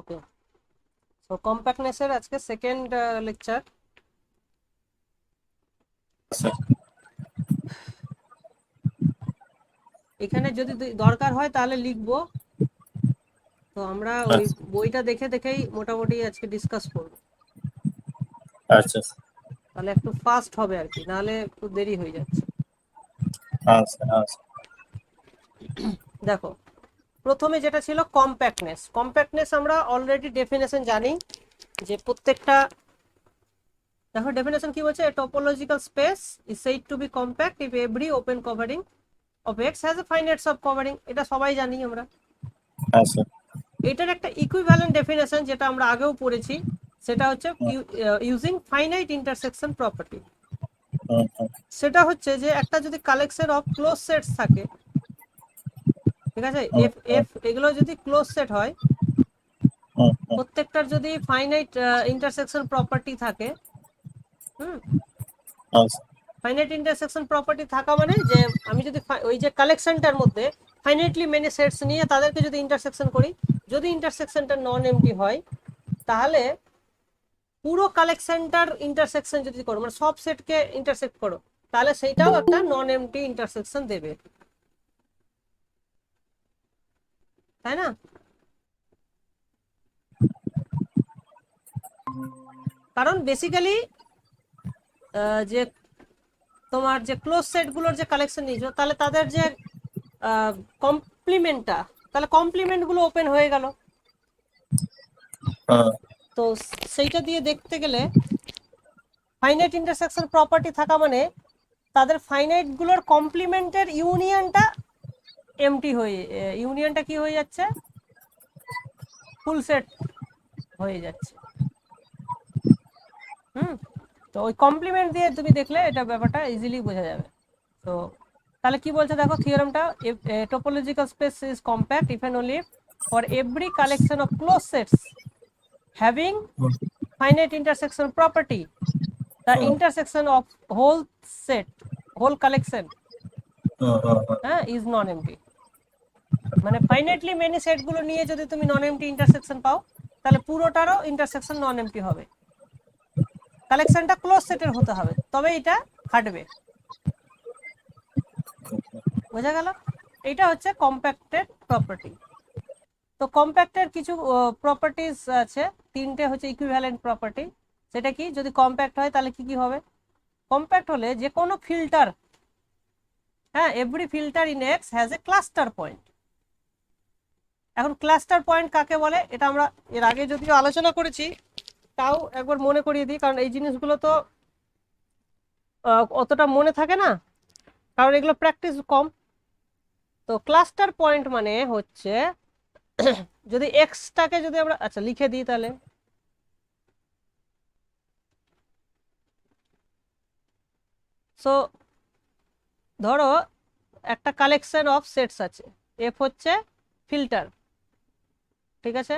ওকে, so কম্প্যাক্টনেসের আজকে second lecture. এখানে যদি দরকার হয় তাহলে লিখবো, তো আমরা ওই আচ্ছা বইটা দেখে দেখেই মোটামুটি আজকে ডিসকাস করব। আচ্ছা তাহলে একটু ফাস্ট হবে আর কি, নাহলে একটু দেরি হয়ে যাচ্ছে। আচ্ছা আচ্ছা দেখো, প্রথমে যেটা ছিল কম্প্যাক্টনেস। কম্প্যাক্টনেস আমরা অলরেডি ডেফিনেশন জানি যে প্রত্যেকটা, দেখো ডেফিনেশন কি বলছে, topological space is said to be compact if every open covering of X has a finite sub covering. এটা সবাই জানি আমরা। আচ্ছা এটার একটা ইকুইভ্যালেন্ট ডেফিনেশন যেটা আমরা আগেও পড়েছি, সেটা হচ্ছে ইউজিং ফাইনাইট ইন্টারসেকশন প্রপার্টি। সেটা হচ্ছে যে একটা যদি কালেকশন অফ ক্লোজ সেটস থাকে, ঠিক আছে, এফ এফ এগুলো যদি ক্লোজ সেট হয়, প্রত্যেকটার যদি ফাইনাইট ইন্টারসেকশন প্রপার্টি থাকে, আচ্ছা ফাইনাইট ইন্টারসেকশন প্রপার্টি থাকা মানে যে আমি যদি ওই যে কালেকশনটার মধ্যে ফাইনাইটলি মেনি সেটস নিয়ে তাদেরকে যদি ইন্টারসেকশন করি, যদি ইন্টারসেকশনটা নন এমটি হয়, তাহলে পুরো কালেকশনটার ইন্টারসেকশন যদি করো, মানে সব সেটকে ইন্টারসেক্ট করো, তাহলে সেইটাও একটা নন এমটি ইন্টারসেকশন দেবে, তাই না? কারণ বেসিক্যালি যে তোমার যে ক্লোজ সেটগুলোর যে কালেকশন নিয়েছো, তাহলে তাদের যে কমপ্লিমেন্টটা, তাহলে কমপ্লিমেন্টগুলো ওপেন হয়ে গেল। তো সেইটা দিয়ে দেখতে গেলে ফাইনাইট ইন্টারসেকশন প্রপার্টি থাকা মানে তাদের ফাইনাইটগুলোর কমপ্লিমেন্টের ইউনিয়নটা এমটি হয়ে, ইউনিয়নটা কি হয়ে যাচ্ছে, ফুল সেট হয়ে যাচ্ছে। তো ওই কমপ্লিমেন্ট দিয়ে তুমি দেখলে এটা ব্যাপারটা ইজিলি বোঝা যাবে। তো তাহলে কি বলছে দেখো থিওরেমটা, topological space is compact if and only for every collection of close sets having finite intersection property, the intersection of whole set, whole collection, is non empty। মানে ফাইনাইটলি মেনি সেট গুলো নিয়ে যদি তুমি নন এমটি ইন্টারসেকশন পাও, তাহলে পুরোটারও intersection নন MT হবে। কালেকশনটা close সেটের হতে হবে, তবে এটা খাটবে। বোঝা গেল? এটা হচ্ছে কম্প্যাক্টেড প্রপার্টি। তো কম্প্যাক্টের কিছু প্রপার্টিজ আছে, তিনটে হচ্ছে ইকুইভ্যালেন্ট প্রপার্টি। সেটা কি, যদি কম্প্যাক্ট হয় তাহলে কি কি হবে? কম্প্যাক্ট হলে যে কোনো ফিল্টার, হ্যাঁ, every filter in X has a cluster point. এখন ক্লাস্টার পয়েন্ট কাকে বলে এটা আমরা এর আগে যদিও আলোচনা করেছি, তাও একবার মনে করিয়ে দিই, কারণ এই জিনিসগুলো তো অতটা মনে থাকে না, কারণ এগুলো প্র্যাকটিস কম। তো ক্লাস্টার পয়েন্ট মানে হচ্ছে যদি এক্সটাকে যদি আমরা আচ্ছা লিখে দিই, তাহলে সো ধরো একটা কালেকশন অফ সেটস আছে, এফ হচ্ছে ফিল্টার, ঠিক আছে,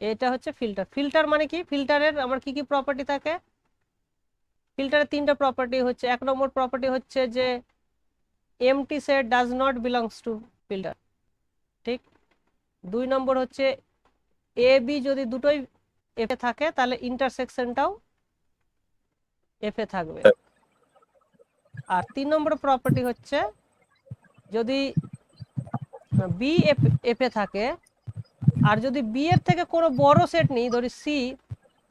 এটা হচ্ছে ফিল্টার। ফিল্টার মানে কি, ফিল্টারের আমার কি কি প্রপার্টি থাকে? ফিল্টারের তিনটা প্রপার্টি হচ্ছে, এক নম্বর প্রপার্টি হচ্ছে যে MT set does not belongs two filter, ঠিক। দুই নম্বর হচ্ছে এ বি যদি দুটোই এফ এ থাকে, তাহলে ইন্টারসেকশনটাও এফ এ থাকবে। আর তিন নম্বর প্রপার্টি হচ্ছে যদি বি এফ এফ এ থাকে, আর যদি বি এর থেকে কোনো বড় সেট নেই, ধরি সি,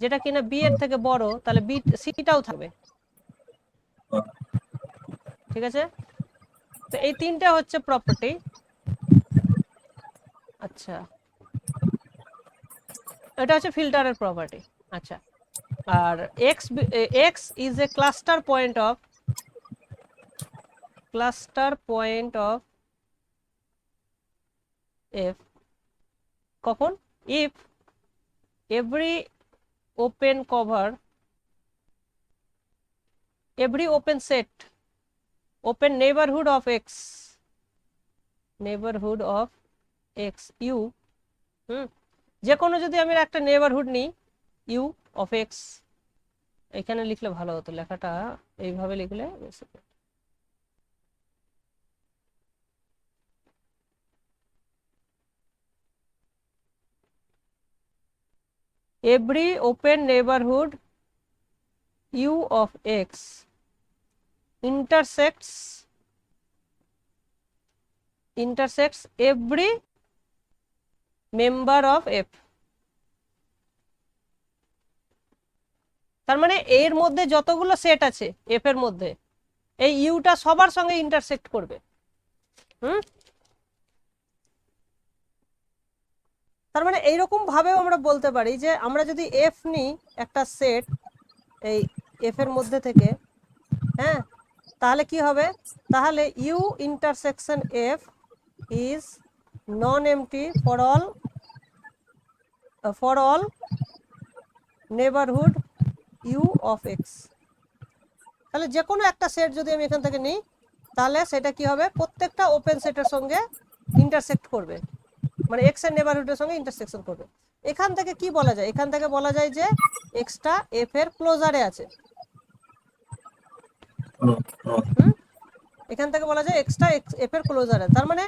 যেটা কিনা বি এর থেকে বড়, তাহলে বি সিটাও থাকবে, ঠিক আছে। তো এই তিনটা হচ্ছে প্রপার্টি। আচ্ছা, এটা হচ্ছে ফিল্টারের প্রপার্টি। আচ্ছা, আর X X is a cluster point of F কখন, if every open cover, every open set, open neighbourhood of X, neighbourhood of X U, যে কোনো যদি আমি একটা নেইবারহুড নিই ইউ অফ এক্স, এখানে লিখলে ভালো হতো, লেখাটা এইভাবে লিখলে every open neighborhood u of x intersects every member of f। তার মানে এর মধ্যে যতগুলো সেট আছে এফ এর মধ্যে এই ইউটা সবার সঙ্গে ইন্টারসেক্ট করবে। তার মানে এইরকম ভাবেও আমরা বলতে পারি যে আমরা যদি এফ নিই একটা সেট এই এফ এর মধ্যে থেকে, হ্যাঁ, তাহলে কি হবে, তাহলে U intersection F is non empty for all neighbourhood U of X. তাহলে যে কোনো একটা সেট যদি আমি এখান থেকে নিই তাহলে সেটা কি হবে, প্রত্যেকটা ওপেন সেটের সঙ্গে ইন্টারসেক্ট করবে, মানে এক্স এর নেবারহুডের সঙ্গে ইন্টারসেকশন করবে। এখান থেকে কি বলা যায়, এখান থেকে বলা যায় যে এক্সটা এফ এর ক্লোজারে আছে। এখান থেকে বলা যায় এক্সটা এফ এর ক্লোজারে, তার মানে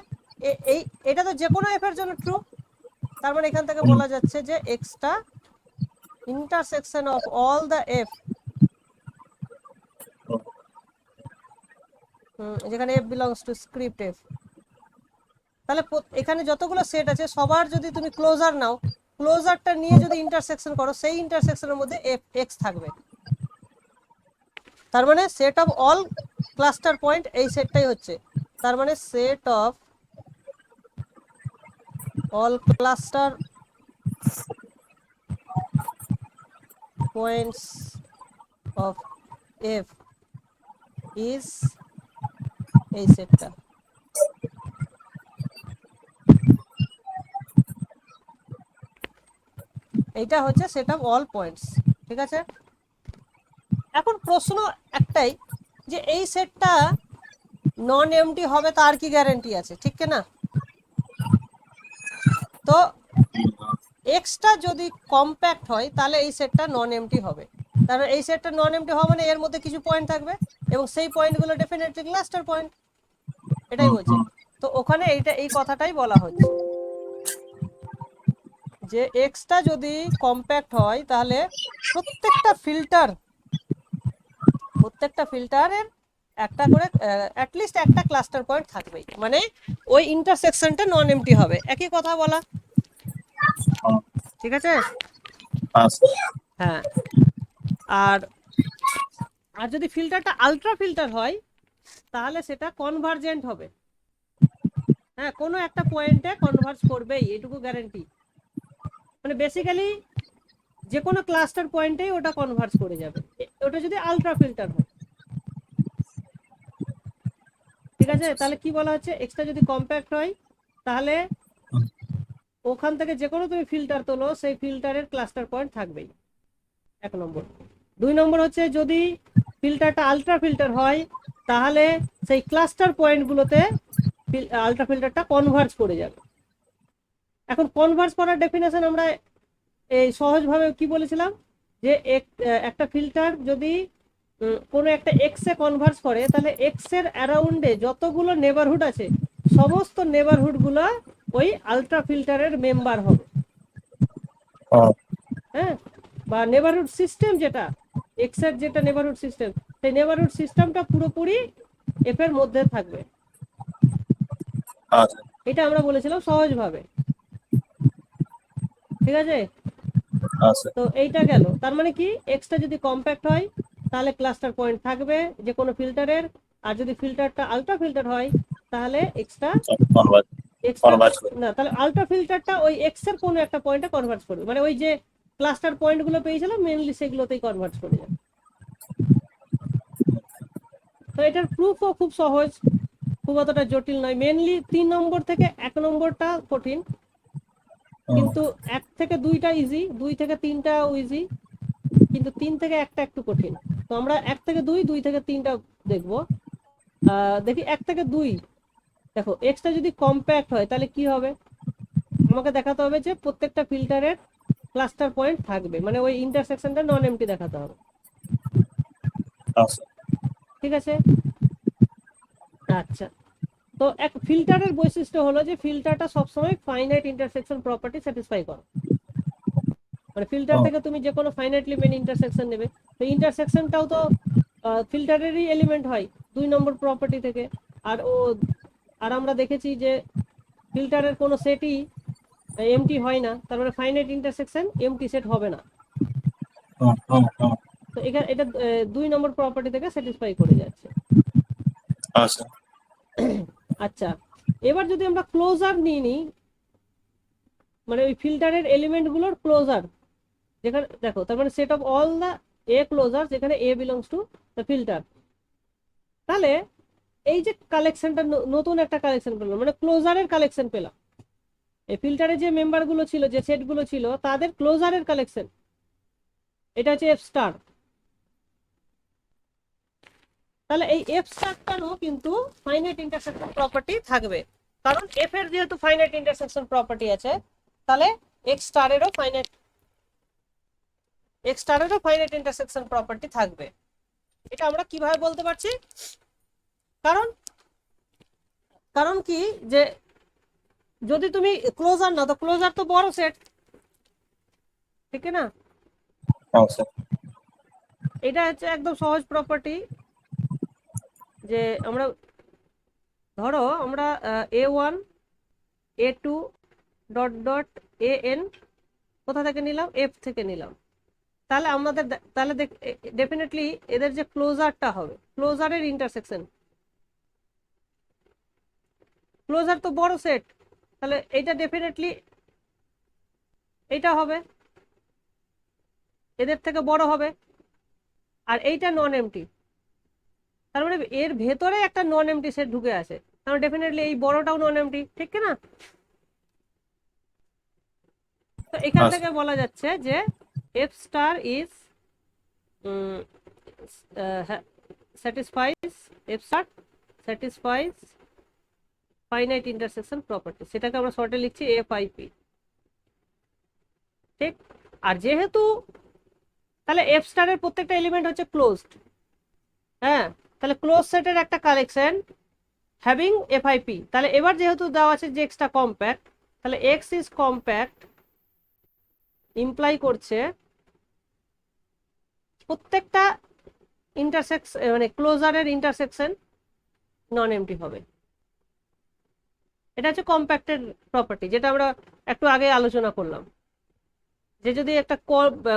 এই এটা তো যে কোনো এফ এর জন্য ট্রু। তার মানে এখান থেকে বলা যাচ্ছে যে এক্সটা intersection of all the F, যেখানে F belongs to script F. তাহলে এখানে যতগুলো সেট আছে সবার যদি তুমি ক্লোজার নাও, ক্লোজারটা নিয়ে যদি ইন্টারসেকশন করো সেই ইন্টারসেকশনের মধ্যে এফ এক্স থাকবে। তার মানে set of all cluster point এই সেটটাই হচ্ছে, তার মানে set of all cluster points of F is এই সেটটা। এইটা হচ্ছে সেট অফ অল পয়েন্টস, ঠিক আছে। এখন প্রশ্ন একটাই যে এই সেটটা নন এমটি হবে তার কি গ্যারান্টি আছে, ঠিক কি না? তো এক্সটা যদি কম্প্যাক্ট হয় তাহলে এই সেটটা নন এমটি হবে। তাহলে এই সেটটা নন এমটি হওয়া মানে এর মধ্যে কিছু পয়েন্ট থাকবে এবং সেই পয়েন্টগুলো ডেফিনেটলি ক্লাস্টার পয়েন্ট, এটাই বলছে। তো ওখানে এই কথাটাই বলা হচ্ছে যে এক্সটা যদি কম্প্যাক্ট হয় তাহলে প্রত্যেকটা ফিল্টারের একটা করে অ্যাটলিস্ট একটা ক্লাস্টার পয়েন্ট থাকবেই, মানে ওই ইন্টারসেকশনটা নন এমটি হবে। একই কথা বলা, ঠিক আছে? হ্যাঁ, আর যদি ফিল্টারটা আলট্রা ফিল্টার হয় তাহলে সেটা কনভার্জেন্ট হবে, হ্যাঁ, কোনো একটা পয়েন্টে কনভার্জ করবেই, এটুকু গ্যারান্টি। মানে বেসিক্যালি যে কোনো ক্লাস্টার পয়েন্টেই ওটা কনভার্জ করে যাবে, ওটা যদি আলট্রা ফিল্টার হয়, ঠিক আছে। তাহলে কি বলা হচ্ছে, এক্সটা যদি কম্প্যাক্ট হয় তাহলে ওখান থেকে যে কোনো তুমি ফিল্টার তোলো সেই ফিল্টারের ক্লাস্টার পয়েন্ট থাকবেই, 1 নম্বর। 2 নম্বর হচ্ছে যদি ফিল্টারটা আলট্রা ফিল্টার হয় তাহলে সেই ক্লাস্টার পয়েন্টগুলোতে আলট্রা ফিল্টারটা কনভার্জ করে যাবে। এখন কনভার্জ করার ডেফিনেশন আমরা এই সহজভাবে কি বলেছিলাম যে একটা ফিল্টার যদি কোনো একটা এক্স এ কনভার্জ করে তাহলে এক্স এর অ্যারাউন্ডে যতগুলো নেবারহুড আছে সমস্ত নেবারহুড গুলো ওই আলট্রা ফিল্টারের মেম্বার হবে, হ্যাঁ, বা নেবারহুড সিস্টেম যেটা এক্স এর যেটা নেবারহুড সিস্টেম, সেই নেবারহুড সিস্টেমটা পুরোপুরি এফ এর মধ্যে থাকবে। এটা আমরা বলেছিলাম সহজভাবে, ঠিক আছে। তো এইটা গেল, তার মানে কি এক্সটা যদি কম্প্যাক্ট হয় তাহলে ক্লাস্টার পয়েন্ট থাকবে যে কোনো ফিল্টারের, আর যদি ফিল্টারটা আলট্রা ফিল্টার হয় তাহলে এক্সটা না, তাহলে আলট্রা ফিল্টারটা ওই এক্স এর কোনো একটা পয়েন্টে কনভার্ট করবে, মানে ওই যে ক্লাস্টার পয়েন্টগুলো পেয়েছিলাম মেইনলি সেগুলোতেই কনভার্ট করে যাবে। তো এটার প্রুফও খুব সহজ, খুব অতটা জটিল নয়। মেইনলি 3 নম্বর থেকে 1 নম্বরটা কঠিন, কিন্তু 1 থেকে 2টা ইজি, 2 থেকে 3টাও ইজি, কিন্তু 3 থেকে 1টা একটু কঠিন। তো আমরা 1 থেকে 2, 2 থেকে 3টা দেখবো। দেখি 1 থেকে 2। দেখো এক্সটা যদি কম্প্যাক্ট হয় তাহলে কি হবে, আমাকে দেখাতে হবে যে প্রত্যেকটা ফিল্টারের ক্লাস্টার পয়েন্ট থাকবে, মানে ওই ইন্টারসেকশনটা নন এমটি দেখাতে হবে, ঠিক আছে। আচ্ছা, তো এক ফিল্টারের বৈশিষ্ট্য হলো যে ফিল্টারটা সবসময় ফাইনাইট ইন্টারসেকশন প্রপার্টি স্যাটিসফাই করে, মানে ফিল্টার ও, থেকে তুমি যে কোনো ফাইনাইটলি মেনি ইন্টারসেকশন নেবে, তো ইন্টারসেকশনটাও তো ফিল্টারেরই এলিমেন্ট হয় 2 নম্বর প্রপার্টি থেকে। আর আর আমরা দেখেছি যে ফিল্টারের কোনো সেটই এমটি হয় না, তার মানে ফাইনাইট ইন্টারসেকশন এমটি সেট হবে না। ও, ও, ও, তো এখানে এটা 2 নম্বর প্রপার্টি থেকে স্যাটিসফাই করে যাচ্ছে। আচ্ছা, আচ্ছা, এবার যদি আমরা ক্লোজার নিয়ে নিই, মানে ওই ফিল্টারের এলিমেন্টগুলোর ক্লোজার, যেখানে দেখো তার মানে set of all the A closure, যেখানে A belongs to the filter, তাহলে এই যে কালেকশনটা নতুন একটা কালেকশন পেলাম, মানে ক্লোজারের কালেকশন পেলাম। এই ফিল্টারে যে মেম্বারগুলো ছিল, যে সেটগুলো ছিল, তাদের ক্লোজারের কালেকশন, এটা হচ্ছে এফ স্টার। তাহলে এই এফ স্টারটারও কিন্তু ফাইনাইট ইন্টারসেকশন প্রপার্টি থাকবে, কারণ এফ এর যেহেতু ফাইনাইট ইন্টারসেকশন প্রপার্টি আছে, তাহলে এক্স স্টারেরও ফাইনাইট ইন্টারসেকশন প্রপার্টি থাকবে। এটা আমরা কিভাবে বলতে পারছি? কারণ কারণ কি, যে যদি তুমি ক্লোজার না, তো ক্লোজার তো বড় সেট, ঠিক না? আচ্ছা, এটা হচ্ছে একদম সহজ প্রপার্টি, যে আমরা ধরো আমরা A1 A2 dot dot AN কোথা থেকে নিলাম? এফ থেকে নিলাম। তাহলে আমাদের তাহলে ডেফিনেটলি এদের যে ক্লোজারটা হবে, ক্লোজারের ইন্টারসেকশন, ক্লোজার তো বড় সেট, তাহলে এইটা ডেফিনেটলি এইটা হবে, এদের থেকে বড় হবে। আর এইটা নন এমটি, তার মানে এর ভেতরে একটা নন এমটি সেট ঢুকে আছে, তার মানে ডেফিনেটলি এই বড়টাও নন এমটি, ঠিক না? তো এখান আচ্ছা, থেকে বলা যাচ্ছে যে F star is স্যাটিসফাইজ, F star স্যাটিসফাইজ finite intersection property, সেটাকে আমরা শর্টে লিখছি এফআইপি, ঠিক? আর যেহেতু তাহলে এফ স্টারের প্রত্যেকটা এলিমেন্ট হচ্ছে ক্লোজড, হ্যাঁ, তাহলে ক্লোজ সেটের একটা কালেকশন হ্যাভিং এফআইপি, তাহলে এবার যেহেতু দেওয়া আছে যে এক্সটা কম্প্যাক্ট, তাহলে এক্স ইজ কম্প্যাক্ট ইমপ্লাই করছে প্রত্যেকটা ইন্টারসেকশন, মানে ক্লোজারের ইন্টারসেকশন নন এমটি হবে। এটা হচ্ছে কম্প্যাক্টের প্রপার্টি, যেটা আমরা একটু আগে আলোচনা করলাম, যে যদি একটা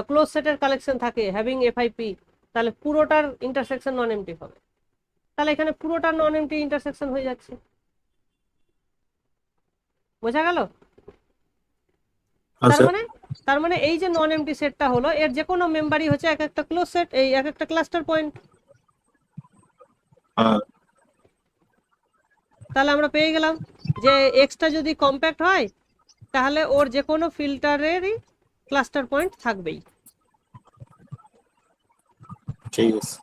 ক্লোজ সেটের কালেকশন থাকে হ্যাভিং এফআইপি, তাহলে পুরোটার ইন্টারসেকশন নন এমটি হবে। তাহলে এখানে পুরোটা নন এমটি ইন্টারসেকশন হয়ে যাচ্ছে, বোঝা গেল? তার আচ্ছা, মানে তার মানে এই যে নন এমটি সেটটা হলো, এর যে কোনো মেম্বারই হচ্ছে এক একটা ক্লোজ সেট, এই এক একটা ক্লাস্টার পয়েন্ট। হ্যাঁ, তাহলে আমরা পেয়ে গেলাম যে এক্সটা যদি কম্প্যাক্ট হয়, তাহলে ওর যে কোনো ফিল্টারেরই ক্লাস্টার পয়েন্ট থাকবেই। ঠিক আছে,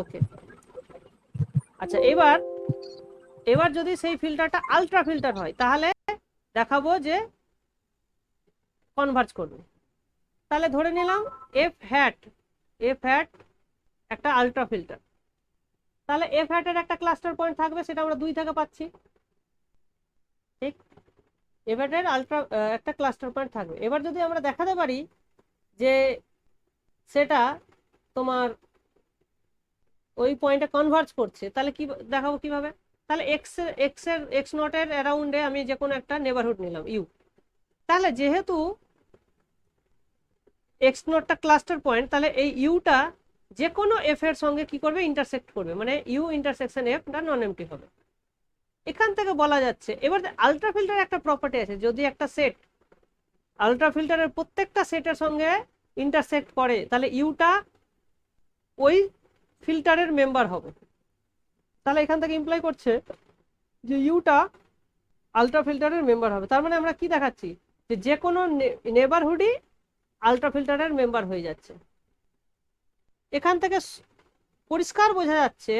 ওকে, আচ্ছা, এবার এবার যদি সেই ফিল্টারটা আলট্রা ফিল্টার হয়, তাহলে দেখাবো যে কনভার্জ করবে। তাহলে ধরে নিলাম এফ হ্যাট একটা আলট্রা ফিল্টার, তাহলে এফ হ্যাটের একটা ক্লাস্টার পয়েন্ট থাকবে, সেটা আমরা 2 থেকে পাচ্ছি, ঠিক? এফ হ্যাটের একটা ক্লাস্টার পয়েন্ট থাকবে। এবার যদি আমরা দেখাতে পারি যে সেটা তোমার ওই পয়েন্টে কনভার্জ করছে, তাহলে কি দেখাবো কিভাবে? তাহলে এক্স নটের অ্যারাউন্ডে আমি যে কোনো একটা নেবারহুড নিলাম ইউ, তাহলে যেহেতু এক্স নটটা ক্লাস্টার পয়েন্ট, তাহলে এই ইউটা যে কোনো এফ এর সঙ্গে কি করবে? ইন্টারসেক্ট করবে, মানে ইউ ইন্টারসেকশন এফ টা নন এমটি হবে। এখান থেকে বলা যাচ্ছে এবার আলট্রা ফিল্টার একটা প্রপার্টি আছে, যদি একটা সেট আলট্রা ফিল্টারের প্রত্যেকটা সেটের সঙ্গে ইন্টারসেক্ট করে, তাহলে ইউটা ওই ফিল্টারের মেম্বার হবে। তাহলে এখান থেকে ইমপ্লাই করছে যে ইউটা আলট্রা ফিল্টারের মেম্বার হবে। তার মানে আমরা কি দেখাচ্ছি? যে যে কোনো নেবারহুডই আলট্রা ফিল্টারের মেম্বার হয়ে যাচ্ছে। এখান থেকে পরিষ্কার বোঝা যাচ্ছে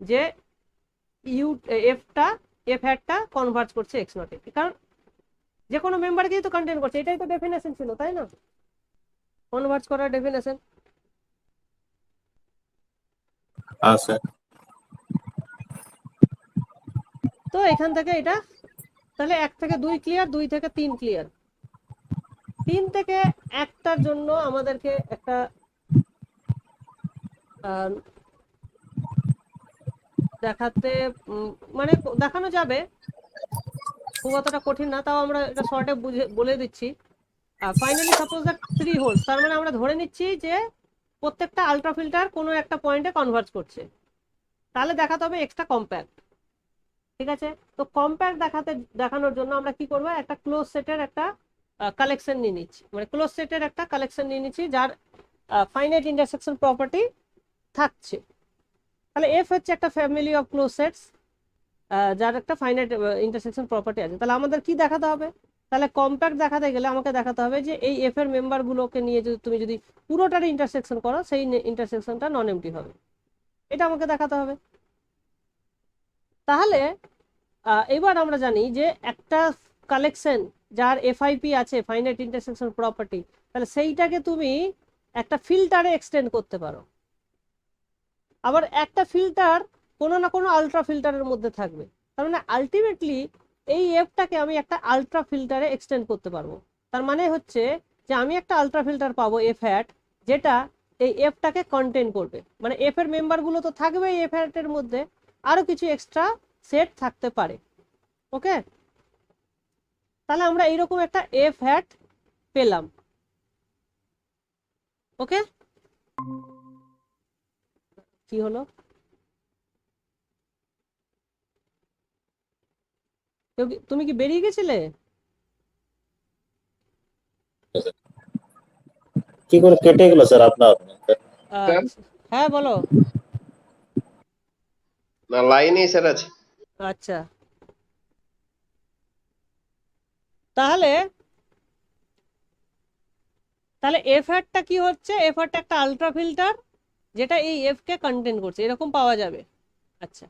যে ইউ এফ হ্যাটটা কনভার্জ করছে এক্স নটে, কারণ যে কোনো মেম্বারকেই তো কন্টেন করছে, এটাই তো ডেফিনেশন ছিল, তাই না? কনভার্জ করার ডেফিনেশন। আচ্ছা, তো এখান থেকে এটা তাহলে 1 থেকে 2 ক্লিয়ার, 2 থেকে 3 ক্লিয়ার। 3 থেকে 1টার জন্য আমাদেরকে একটা দেখাতে মানে দেখানো যাবে, খুব অতটা কঠিন না, তাও আমরা এটা শর্টে বলে দিচ্ছি। ফাইনালি সাপোজ দ্যাট 3 হোলস, তার মানে আমরা ধরে নিচ্ছি যে প্রত্যেকটা আলট্রা ফিল্টার কোনো একটা পয়েন্টে কনভার্জ করছে, তাহলে দেখাতে হবে এক্সট্রা কম্প্যাক্ট। ঠিক আছে, তো কম্প্যাক্ট দেখানোর জন্য আমরা কি করবো, একটা ক্লোজ সেটের একটা কালেকশন নিয়ে নিচ্ছি, মানে ক্লোজ সেটের একটা কালেকশন নিয়ে নিচ্ছি যার ফাইনাইট ইন্টারসেকশন প্রপার্টি থাকছে। তাহলে এফ হচ্ছে একটা ফ্যামিলি অফ ক্লোজ সেটস যার একটা ফাইনাইট ইন্টারসেকশন প্রপার্টি আছে। তাহলে আমাদের কি দেখাতে হবে, তাহলে কম্প্যাক্ট দেখাতে গেলে আমাকে দেখাতে হবে যে এই এফ এর মেম্বারগুলোকে নিয়ে যদি তুমি যদি পুরোটার ইন্টারসেকশন করো, সেই ইন্টারসেকশনটা নন এমটি হবে, এটা আমাকে দেখাতে হবে। তাহলে এবার আমরা জানি যে একটা কালেকশন যার এফআইপি আছে, ফাইনাইট ইন্টারসেকশন প্রপার্টি, তাহলে সেইটাকে তুমি একটা ফিল্টারে এক্সটেন্ড করতে পারো। আবার একটা ফিল্টার কোনো না কোনো আলট্রা ফিল্টারের মধ্যে থাকবে, তার মানে আলটিমেটলি এই এফটাকে আমি একটা আলট্রা ফিল্টারে এক্সটেন্ড করতে পারবো। তার মানে হচ্ছে যে আমি একটা আলট্রা ফিল্টার পাবো এফ হ্যাট, যেটা এই এফটাকে কন্টেন করবে, মানে এফ এর মেম্বারগুলো তো থাকবেই এফ হ্যাটের মধ্যে, আরো কিছু এক্সট্রা সেট থাকতে পারে। ওকে, তাহলে আমরা এইরকম একটা এফ হ্যাট পেলাম। ওকে, কি হলো, তুমি কি বেরিয়ে গেছিলে? কি করে কেটে গেল স্যার আপনার? স্যার হ্যাঁ বলো। না, লাইনে স্যার আছে। আচ্ছা, তাহলে তাহলে এফ হ্যাটটা কি হচ্ছে, এফ হ্যাটটা একটা আলট্রা ফিল্টার যেটা এই এফ কে কন্টেন করছে, এরকম পাওয়া যাবে। আচ্ছা,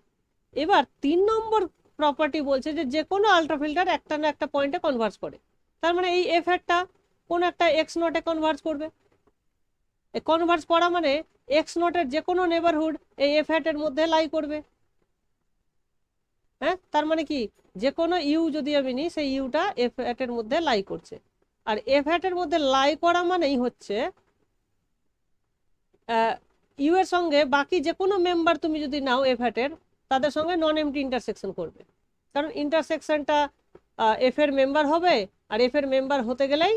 এবার 3 নম্বর প্রপার্টি বলছে যে যে কোনো আলট্রা ফিল্টার একটা না একটা পয়েন্টে কনভার্জ করে, তার মানে এই এফ হ্যাটটা কোনো একটা এক্স নটে কনভার্জ করবে। কনভার্জ করা মানে এক্স নটের যে কোনো নেবারহুড এই এফ হ্যাটের মধ্যে লাই করবে। হ্যাঁ, তার মানে কি, যে কোনো ইউ যদি আমি নিই, সেই ইউটা এফ হ্যাটের মধ্যে লাই করছে। আর এফ হ্যাটের মধ্যে লাই করা মানেই হচ্ছে ইউ এর সঙ্গে বাকি যে কোনো মেম্বার তুমি যদি নাও এফ হ্যাটের, তাদের সঙ্গে নন এমটি ইন্টারসেকশন করবে, কারণ ইন্টারসেকশনটা এফ এর মেম্বার হবে, আর এফ এর মেম্বার হতে গেলেই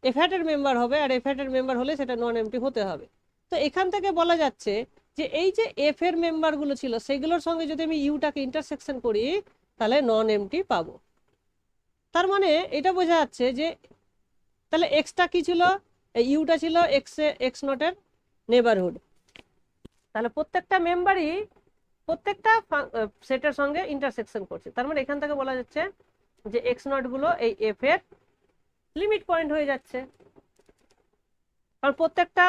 এফ হ্যাটের মেম্বার হবে, আর এফ হ্যাটের মেম্বার হলে সেটা নন এমটি হতে হবে। তো এখান থেকে বলা যাচ্ছে যে এই যে এফ এর মেম্বারগুলো ছিল, সেগুলোর সঙ্গে যদি আমি ইউটাকে ইন্টারসেকশন করি, তাহলে নন এমটি পাবো। তার মানে এটা বোঝা যাচ্ছে যে তাহলে এক্সটা কি ছিল, ইউটা ছিল এক্স নটের নেবারহুড, তাহলে প্রত্যেকটা মেম্বারই প্রত্যেকটা সেটের সঙ্গে ইন্টারসেকশন করছে। তার মানে এখান থেকে বলা যাচ্ছে যে এক্স নট গুলো এই এফ এর লিমিট পয়েন্ট হয়ে যাচ্ছে, কারণ প্রত্যেকটা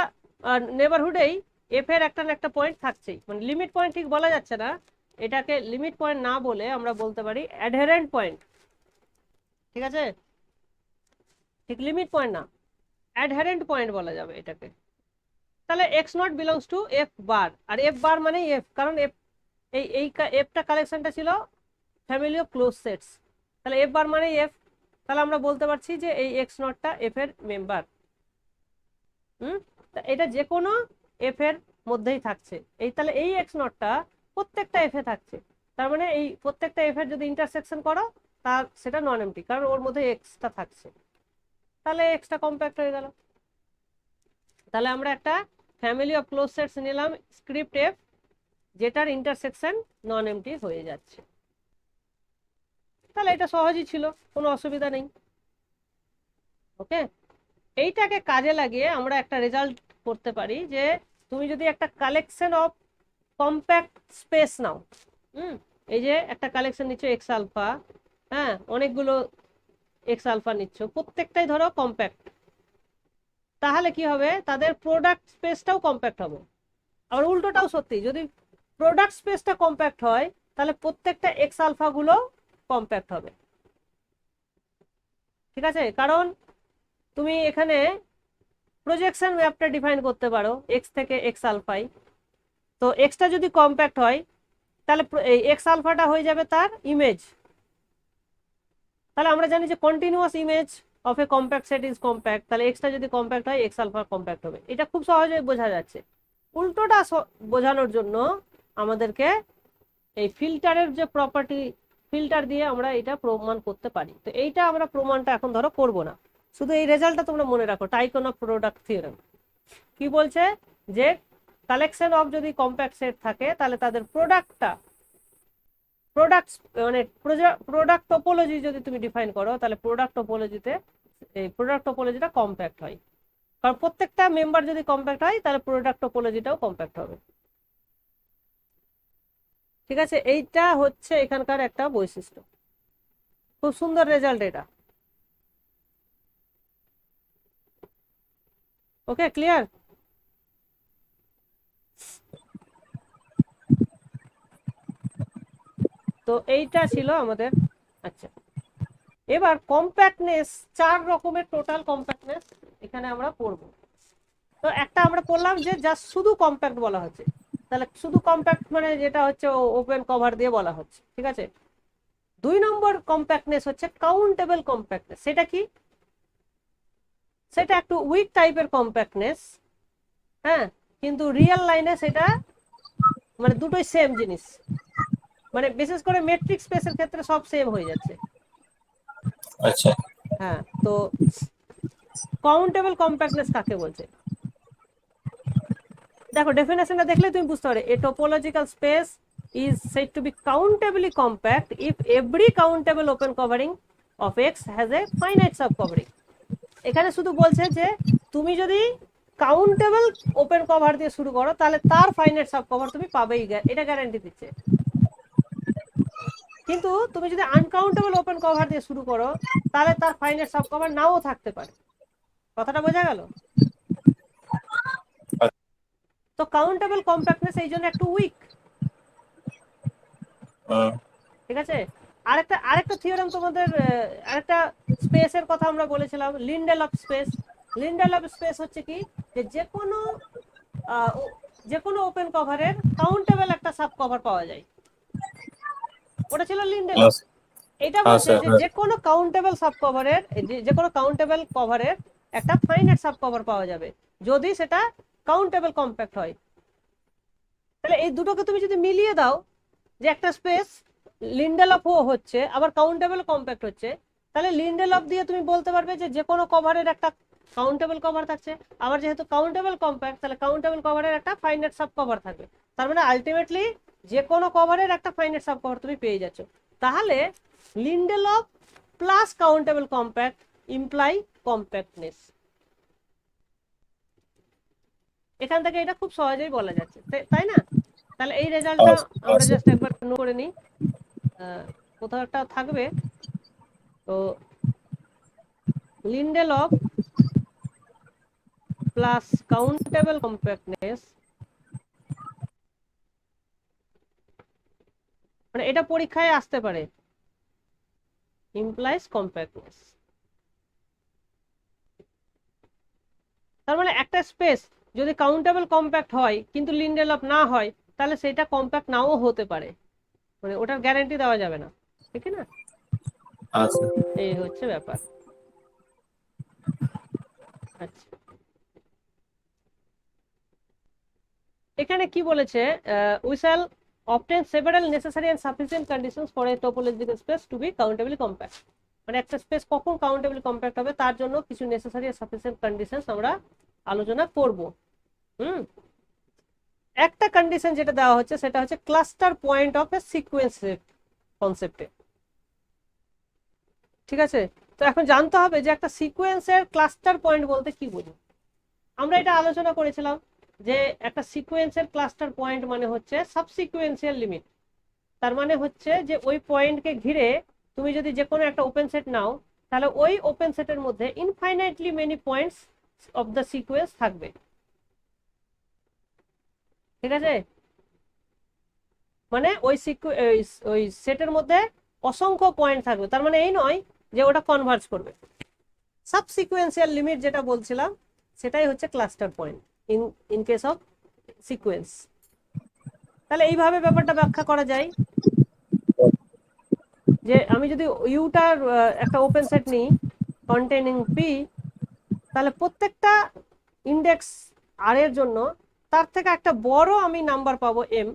নেবারহুডেই এফ এর একটা না একটা পয়েন্ট থাকছেই। মানে লিমিট পয়েন্ট ঠিক বলা যাচ্ছে না, এটাকে লিমিট পয়েন্ট না বলে আমরা বলতে পারি অ্যাডহেরেন্ট পয়েন্ট। ঠিক আছে, ঠিক লিমিট পয়েন্ট না, অ্যাডহেরেন্ট পয়েন্ট বলা যাবে এটাকে। তাহলে X not belongs to F bar, আর এফ বার মানে এফ, কারণ এফ এই এফটা কালেকশনটা ছিল ফ্যামিলি অফ ক্লোজ সেটস, তাহলে এফ বার মানে এফ, তাহলে আমরা বলতে পারছি যে এই এক্স নটটা এফ এর মেম্বার। এটা যে কোনো এফ এর মধ্যেই থাকছে, এই তাহলে এই এক্স নটটা প্রত্যেকটা এফ এ থাকছে, তার মানে এই প্রত্যেকটা এফ এর যদি ইন্টারসেকশন করো, তার সেটা নন এমটি, কারণ ওর মধ্যে এক্সটা থাকছে, তাহলে এক্সটা কম্প্যাক্ট হয়ে গেল। তাহলে আমরা একটা ফ্যামিলি অফ ক্লোজ সেটস নিলাম স্ক্রিপ্ট এফ, যেটার ইন্টারসেকশন নন এমটি হয়ে যাচ্ছে। তাহলে এটা সহজই ছিল, কোনো অসুবিধা নেই। ওকে, এইটাকে কাজে লাগিয়ে আমরা একটা রেজাল্ট করতে পারি যে তুমি যদি একটা কালেকশন অফ কম্প্যাক্ট স্পেস নাও, এই যে একটা কালেকশন নিচ্ছ এক্স আলফা, হ্যাঁ অনেকগুলো এক্স আলফা নিচ্ছ, প্রত্যেকটাই ধরো কম্প্যাক্ট, তাহলে কি হবে, তাদের প্রোডাক্ট স্পেসটাও কম্প্যাক্ট হবে। আবার উল্টোটাও সত্যি, যদি প্রোডাক্ট স্পেসটা কম্প্যাক্ট হয়, তাহলে প্রত্যেকটা এক্স আলফা গুলো কম্প্যাক্ট হবে। ঠিক আছে, কারণ তুমি এখানে প্রজেকশন ম্যাপটা ডিফাইন করতে পারো এক্স থেকে এক্স আলফাই, তো এক্সটা যদি কম্প্যাক্ট হয়, তাহলে এই এক্স আলফাটা হয়ে যাবে তার ইমেজ, তাহলে আমরা জানি যে continuous image of A compact set is compact, তাহলে এক্সটা যদি কম্প্যাক্ট হয় এক্স আলফা কম্প্যাক্ট হবে, এটা খুব সহজে বোঝা যাচ্ছে। উল্টোটা বোঝানোর জন্য আমাদেরকে এই ফিল্টারের যে প্রপার্টি, ফিল্টার দিয়ে আমরা এটা প্রমাণ করতে পারি। তো এইটা আমরা প্রমাণটা এখন ধরো করব না, শুধু এই রেজাল্টটা তোমরা মনে রাখো, টাইকোনফ প্রোডাক্ট থিওরেম কি বলছে যে কালেকশন অফ যদি কম্প্যাক্ট সেট থাকে তাহলে তাদের প্রোডাক্ট মানে প্রোডাক্ট টোপোলজি যদি তুমি ডিফাইন করো তাহলে প্রোডাক্ট টোপোলজিতে এই প্রোডাক্ট টোপোলজিটা কম্প্যাক্ট হয়, কারণ প্রত্যেকটা মেম্বার যদি কম্প্যাক্ট হয় তাহলে প্রোডাক্ট টোপোলজিটাও কম্প্যাক্ট হবে। ঠিক আছে, এইটা হচ্ছে এখানকার একটা বৈশিষ্ট্য, খুব সুন্দর রেজাল্ট এটা। ওকে, ক্লিয়ার? তো এইটা ছিল আমাদের। আচ্ছা, এবার কম্প্যাক্টনেস, 4 রকমের টোটাল কম্প্যাক্টনেস এখানে আমরা পড়বো। তো একটা আমরা পড়লাম যে জাস্ট শুধু কম্প্যাক্ট বলা হচ্ছে, তাহলে শুধু কম্প্যাক্ট মানে যেটা হচ্ছে ওপেন কভার দিয়ে বলা হচ্ছে, ঠিক আছে। 2 নম্বর কম্প্যাক্টনেস হচ্ছে কাউন্টেবল কম্প্যাক্টনেস। সেটা কি? সেটা একটু উইক টাইপের কম্প্যাক্টনেস, হ্যাঁ, কিন্তু রিয়েল লাইনে সেটা মানে দুটোই সেম জিনিস, মানে বিশেষ করে মেট্রিক স্পেসের ক্ষেত্রে সব সেম হয়ে যাচ্ছে। আচ্ছা। হ্যাঁ, তো কাউন্টেবল কম্প্যাক্টনেস কাকে বলছে? দেখো ডেফিনেশনটা দেখলে তুমি বুঝতে পারবে, a topological space is said to be countably compact if every countable open covering of X has a finite subcovering। এখানে শুধু বলছে যে তুমি যদি কাউন্টেবল ওপেন কভার দিয়ে শুরু করো তাহলে তার ফাইনাইট সাবকভার তুমি পাবেই, এটা গ্যারান্টি দিচ্ছে। কিন্তু তুমি যদি আনকাউন্টেবল ওপেন কভার দিয়ে শুরু করো তাহলে তার ফাইনাইট সাবকভার নাও থাকতে পারে। কথাটা বোঝা গেল? তো কাউন্টেবল কম্প্যাক্টনেস এই জন্য একটু উইক, ঠিক আছে। আরেকটা থিওরেম তোমাদের, আরেকটা স্পেসের কথা আমরা বলেছিলাম, লিন্ডেলফ স্পেস। লিন্ডেলফ স্পেস হচ্ছে কি, যে যে কোনো ওপেন কভারের কাউন্টেবল একটা সাব কভার পাওয়া যায়, ওটা ছিল লিন্ডেলফ। এটা বলছে যে যে কোনো কাউন্টেবল সাব কভারের, যে কোনো কাউন্টেবল কভারের একটা ফাইনাইট সাব কভার পাওয়া যাবে যদি সেটা কাউন্টেবল কম্প্যাক্ট হয়। তাহলে এই দুটোকে তুমি যদি মিলিয়ে দাও, যে একটা স্পেস লিন্ডেলফও হচ্ছে আবার কাউন্টেবল কম্প্যাক্ট হচ্ছে, তাহলে লিন্ডেলফ দিয়ে তুমি বলতে পারবে যে যে কোনো কভারের একটা কাউন্টেবল কভার থাকছে, আবার যেহেতু কাউন্টেবল কম্প্যাক্ট তাহলে কাউন্টেবল কভারের একটা ফাইনাইট সাব কভার থাকবে। তার মানে আলটিমেটলি যে কোনো কভারের একটা ফাইনাইট সাব কভার তুমি পেয়ে যাচ্ছ। তাহলে Lindelof plus countable compact imply compactness. এখান থেকে এটা খুব সহজেই বলা যাচ্ছে, তাই না? তাহলে এই রেজাল্টটা আমরা জাস্ট একবার নোট করে নিই, কোথাও একটা থাকবে। তো লিন্ডেলফ প্লাস কাউন্টেবল কম্প্যাক্টনেস, মানে এটা পরীক্ষায় আসতে পারে, ইমপ্লাইজ কম্প্যাক্টনেস। তার মানে একটা স্পেস যদি কাউন্টেবল কম্প্যাক্ট হয় কিন্তু লিন্ডেলফ না হয় তাহলে সেটা কম্প্যাক্ট নাও হতে পারে, মানে ওটার গ্যারান্টি দেওয়া যাবে না, ঠিক না? আচ্ছা। এই হচ্ছে ব্যাপার। আচ্ছা, এখানে কি বলেছে, we shall obtain several necessary and sufficient conditions for a topological space to be countably compact। মানে একটা স্পেস কখন কাউন্টেবলি কম্প্যাক্ট হবে তার জন্য কিছু নেসেসারি আর সাফিসিয়েন্ট কন্ডিশনস আমরা আলোচনা করব। একটা কন্ডিশন যেটা দেওয়া হচ্ছে সেটা হচ্ছে cluster point of a sequence কনসেপ্টে, ঠিক আছে। তো এখন জানতে হবে যে একটা সিকোয়েন্সের ক্লাস্টার পয়েন্ট বলতে কি বুঝি। আমরা এটা আলোচনা করেছিলাম যে একটা সিকোয়েন্সের ক্লাস্টার পয়েন্ট মানে হচ্ছে সাবসিকুয়েন্সিয়াল লিমিট। তার মানে হচ্ছে যে ওই পয়েন্টকে ঘিরে তুমি যদি যে কোনো একটা ওপেন সেট নাও তাহলে ওই ওপেন সেটের মধ্যে infinitely many points of the sequence থাকবে, ঠিক আছে। মানে ওই সেটের মধ্যে অসংখ্য পয়েন্ট থাকবে, তার মানে এই নয় যে ওটা কনভার্জ করবে। সাবসিকুয়েন্সিয়াল লিমিট যেটা বলছিলাম সেটাই হচ্ছে cluster point in case of sequence. তাহলে এইভাবে ব্যাপারটা ব্যাখ্যা করা যায়। যে আমি যদি ইউটার একটা ওপেন সেট নিই কন্টেনিং পি, তাহলে প্রত্যেকটা ইন্ডেক্স আর এর জন্য তার থেকে একটা বড় আমি নাম্বার পাবো M,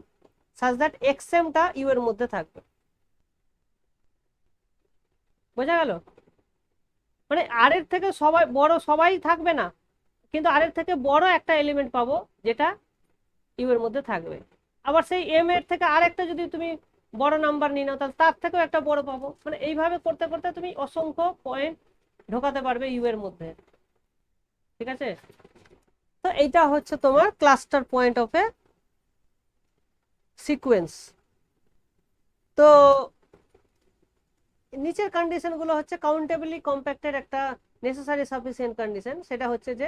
such that x এমটা you এর মধ্যে থাকবে। বোঝা গেল? মানে আর এর থেকে সবাই বড় সবাই থাকবে না, কিন্তু আর এর থেকে বড় একটা এলিমেন্ট পাবো যেটা ইউ এর মধ্যে থাকবে। আবার সেই এম এর থেকে আর একটা যদি তুমি বড় নাম্বার নিয়ে নাও, তাহলে তার থেকেও একটা বড় পাবো। মানে এইভাবে করতে করতে তুমি অসংখ্য পয়েন্ট ঢোকাতে পারবে ইউ এর মধ্যে। ঠিক আছে? তো এইটা হচ্ছে তোমার cluster point of a sequence. তো নিচের কন্ডিশন গুলো হচ্ছে কাউন্টেবলি কম্প্যাক্টের একটা নেসেসারি সাফিসিয়েন্ট কন্ডিশন। সেটা হচ্ছে যে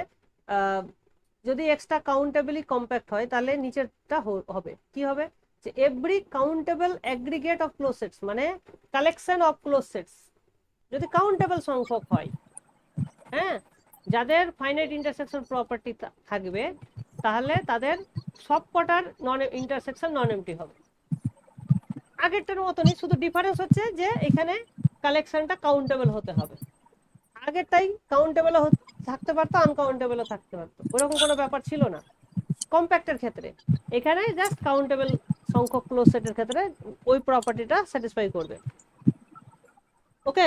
যদি এক্সটা কাউন্টেবলি কম্প্যাক্ট হয় তাহলে নিচেরটা হবে কি হবে, যে every countable aggregate of close sets, মানে কালেকশন অফ ক্লোজ সেটস যদি কাউন্টেবল সংখ্যক হয়, হ্যাঁ, যাদের ফাইনাইট ইন্টারসেকশন প্রপার্টি থাকবে, তাহলে তাদের সবকটার নন ইন্টারসেকশন নন এমটি হবে। আগেরটার মতনই, শুধু ডিফারেন্স হচ্ছে যে এখানে কালেকশনটা কাউন্টেবল হতে হবে। আগেরটাই কাউন্টেবল থাকতে পারতো, আনকাউন্টেবলও থাকতে পারতো, ওরকম কোনো ব্যাপার ছিল না কম্প্যাক্টের ক্ষেত্রে। এখানে জাস্ট কাউন্টেবল সংখ্যক ক্লোজ সেটের ক্ষেত্রে ওই প্রপার্টিটা স্যাটিসফাই করবে। ওকে।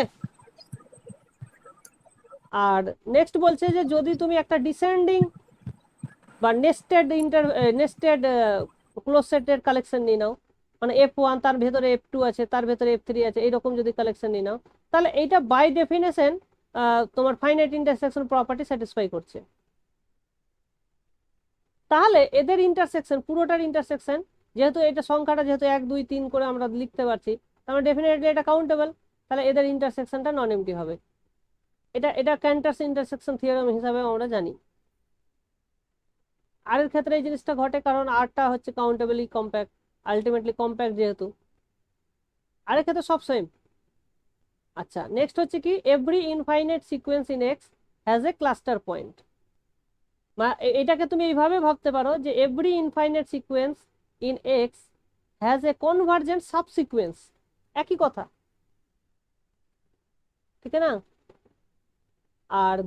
আর নেক্সট বলছে যে যদি তুমি একটা ডিসেন্ডিং বা নেস্টেড ক্লোজ সেটের কালেকশন নিয়ে নাও, মানে F1 তার ভেতরে F2 আছে, তার ভেতরে F3 আছে, এইরকম যদি কালেকশন নিয়ে নাও, তাহলে এইটা বাই ডেফিনেশন তোমার ফাইনাইট ইন্টারসেকশন প্রপার্টি স্যাটিসফাই করছে। তাহলে এদের ইন্টারসেকশন, পুরোটার ইন্টারসেকশন, যেহেতু এটা সংখ্যাটা যেহেতু 1 2 3 করে আমরা লিখতে পারছি, তাহলে ডেফিনেটলি এটা কাউন্টেবল, তাহলে এদের ইন্টারসেকশনটা নন এমটি হবে। এটা এটা ক্যান্টারস ইন্টারসেকশন থিওরেম হিসাবে আমরা জানি। আর এর ক্ষেত্রে এই জিনিসটা ঘটে কারণ আরটা হচ্ছে কাউন্টেবলি কম্প্যাক্ট, আলটিমেটলি কম্প্যাক্ট যেহেতু। আর এর ক্ষেত্রে সব সেম। আচ্ছা, নেক্সট হচ্ছে কি, every infinite sequence in X has a cluster point. এটাকে তুমি এইভাবে ভাবতে পারো যে every infinite sequence in X has a convergent subsequence. একই কথা, ঠিক না? আর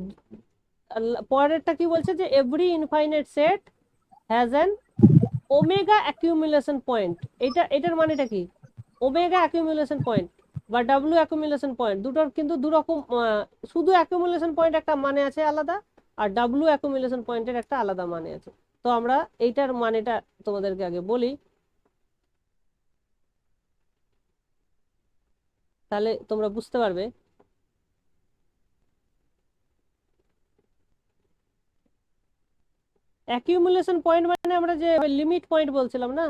পরেরটা কি বলছে, যে every infinite set has an omega accumulation point. এটার মানেটা কি? ওমেগা অ্যাকিউমুলেশন পয়েন্ট বা ডাব্লিউ অ্যাকিউমুলেশন পয়েন্ট, দুটোর কিন্তু দুরকম। শুধু অ্যাকিউমুলেশন পয়েন্ট একটা মানে আছে আলাদা, আর ডাব্লিউ অ্যাকিউমুলেশন পয়েন্টের একটা আলাদা মানে আছে। তো আমরা এইটার মানেটা তোমাদেরকে আগে বলি, তাহলে তোমরা বুঝতে পারবে। অ্যাকিউমুলেশন পয়েন্ট মানে আমরা যে লিমিট পয়েন্ট বলছিলাম না,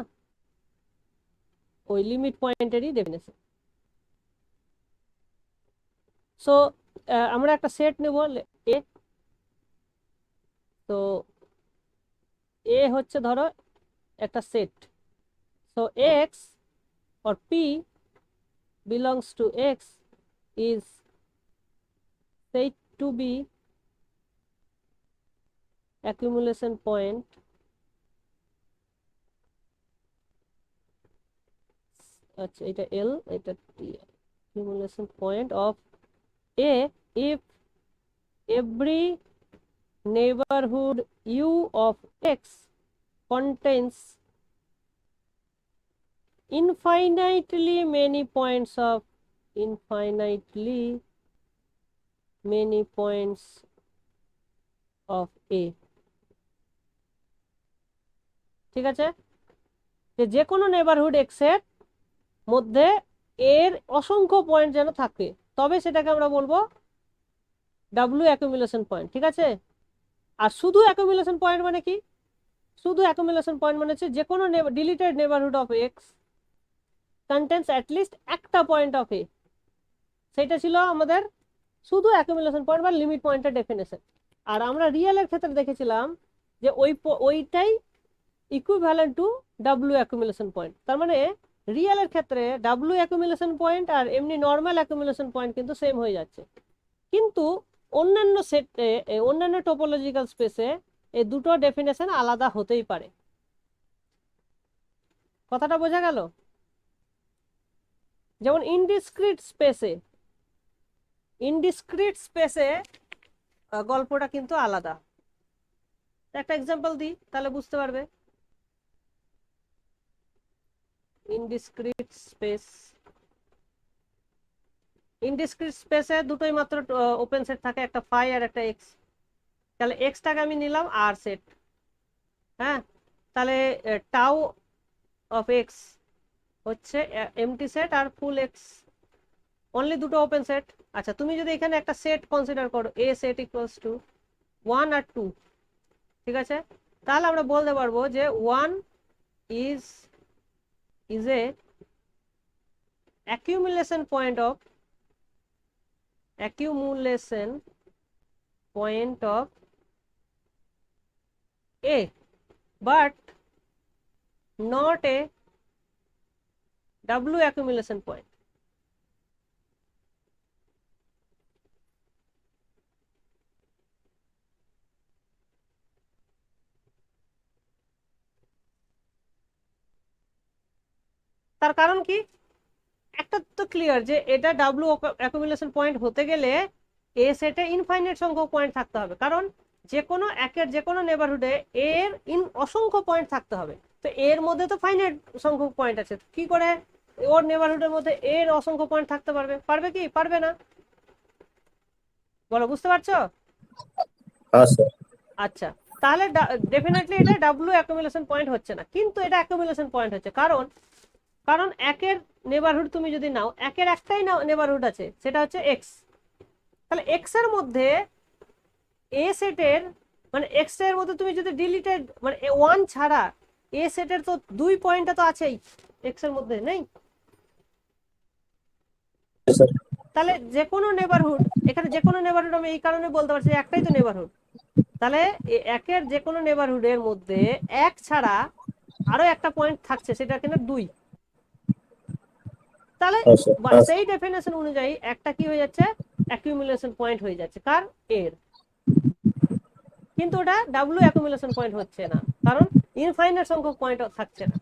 ওই লিমিট পয়েন্টেরই ডেফিনেশন। সো আমরা একটা সেট নেব এ। তো এ হচ্ছে ধরো একটা set. So x or p belongs to x is said to be accumulation point আচ্ছা এটা l, এটা t, accumulation point of a if every neighborhood u of x contains infinitely many points of a। ঠিক আছে? যে কোনো neighbourhood x এর মধ্যে এর অসংখ্য পয়েন্ট যেন থাকে, তবে সেটাকে আমরা বলবো ডাব্লিউ অ্যাকুমুলেশন পয়েন্ট। ঠিক আছে? আর শুধু অ্যাকুমুলেশন পয়েন্ট মানে কি? শুধু অ্যাকুমুলেশন পয়েন্ট মানে হচ্ছে যে কোনো deleted neighbourhood of X contains at least একটা পয়েন্ট অফ এ। সেটা ছিল আমাদের শুধু অ্যাকুমুলেশন পয়েন্ট বা লিমিট পয়েন্টের ডেফিনেশন। আর আমরা রিয়েলের ক্ষেত্রে দেখেছিলাম যে ওইটাই equivalent to W accumulation point. তার মানে রিয়েলের ক্ষেত্রে ডাব্লিউ অ্যাকুমুলেশন পয়েন্ট আর এমনি নর্মাল অ্যাকুমুলেশন পয়েন্ট কিন্তু সেম হয়ে যাচ্ছে, কিন্তু অন্যান্য সেটে, অন্যান্য টোপোলজিক্যাল স্পেসে এই দুটো ডেফিনেশন আলাদা হতেই পারে। কথাটা বোঝা গেল? যেমন ইনডিসক্রিট স্পেসে গল্পটা কিন্তু আলাদা। একটা এক্সাম্পল দিই তাহলে বুঝতে পারবে। ইনডিসক্রিট স্পেসে দুটোই মাত্র ওপেন সেট থাকে, একটা ফাই আর একটা এক্স। তাহলে এক্সটাকে আমি নিলাম আর সেট, হ্যাঁ, তাহলে টাউ অফ এক্স হচ্ছে এমটি সেট আর ফুল এক্স, অনলি দুটো ওপেন সেট। আচ্ছা, তুমি যদি এখানে একটা সেট কনসিডার করো, এ সেট ইকুয়ালস টু 1 আর 2, ঠিক আছে, তাহলে আমরা বলতে পারবো যে 1 is a accumulation point of A, but not a W accumulation point. তার কারণ কি, একটা তো ক্লিয়ার যে এটা ডাব্লু অ্যাকুমুলেশন পয়েন্ট হতে গেলে এ সেটে ইনফাইনাইট সংখ্যক পয়েন্ট থাকতে হবে, কারণ যে কোনো একের যে কোনো নেবারহুডে এর অসংখ্য পয়েন্ট থাকতে হবে। তো এর মধ্যে তো ফাইনাইট সংখ্যক পয়েন্ট আছে, কি করে ওর নেবারহুডের মধ্যে এর অসংখ্য পয়েন্ট থাকতে পারবে? পারবে কি পারবে না বলো, বুঝতে পারছো? হ্যাঁ স্যার। আচ্ছা, তাহলে ডেফিনেটলি এটা ডাব্লু অ্যাকুমুলেশন পয়েন্ট হচ্ছে না, কিন্তু এটা অ্যাকুমুলেশন পয়েন্ট হচ্ছে। কারণ কারণ একের নেবারহুড তুমি যদি নাও, একের একটাই নেবারহুড আছে, সেটা হচ্ছে এক্স। তাহলে এক্স এর মধ্যে এ সেটের মানে এক্স এর মধ্যে তুমি যদি ডিলিটেড মানে 1 ছাড়া এ সেটের তো 2 পয়েন্টটা তো আছেই, এক্স এর মধ্যে নেই। স্যার তাহলে যে কোনো নেবারহুড, এখানে যে কোনো নেবারহুড আমি এই কারণে বলতে পারছি একটাই তো নেবারহুড। তাহলে একের যে কোনো নেবারহুডের মধ্যে এক ছাড়া আরো একটা পয়েন্ট থাকছে, সেটা কিনা 2। তাহলে হ্যাঁ স্যার। হ্যাঁ সেই ডেফিনেশন অনুযায়ী একটা কি হয়ে যাচ্ছে, অ্যাকুমুলেশন পয়েন্ট হয়ে যাচ্ছে কার, এর। কিন্তু ওটা ডাব্লু অ্যাকুমুলেশন পয়েন্ট হচ্ছে না, কারণ ইনফাইনাইট সংখ্যক পয়েন্ট থাকছে না।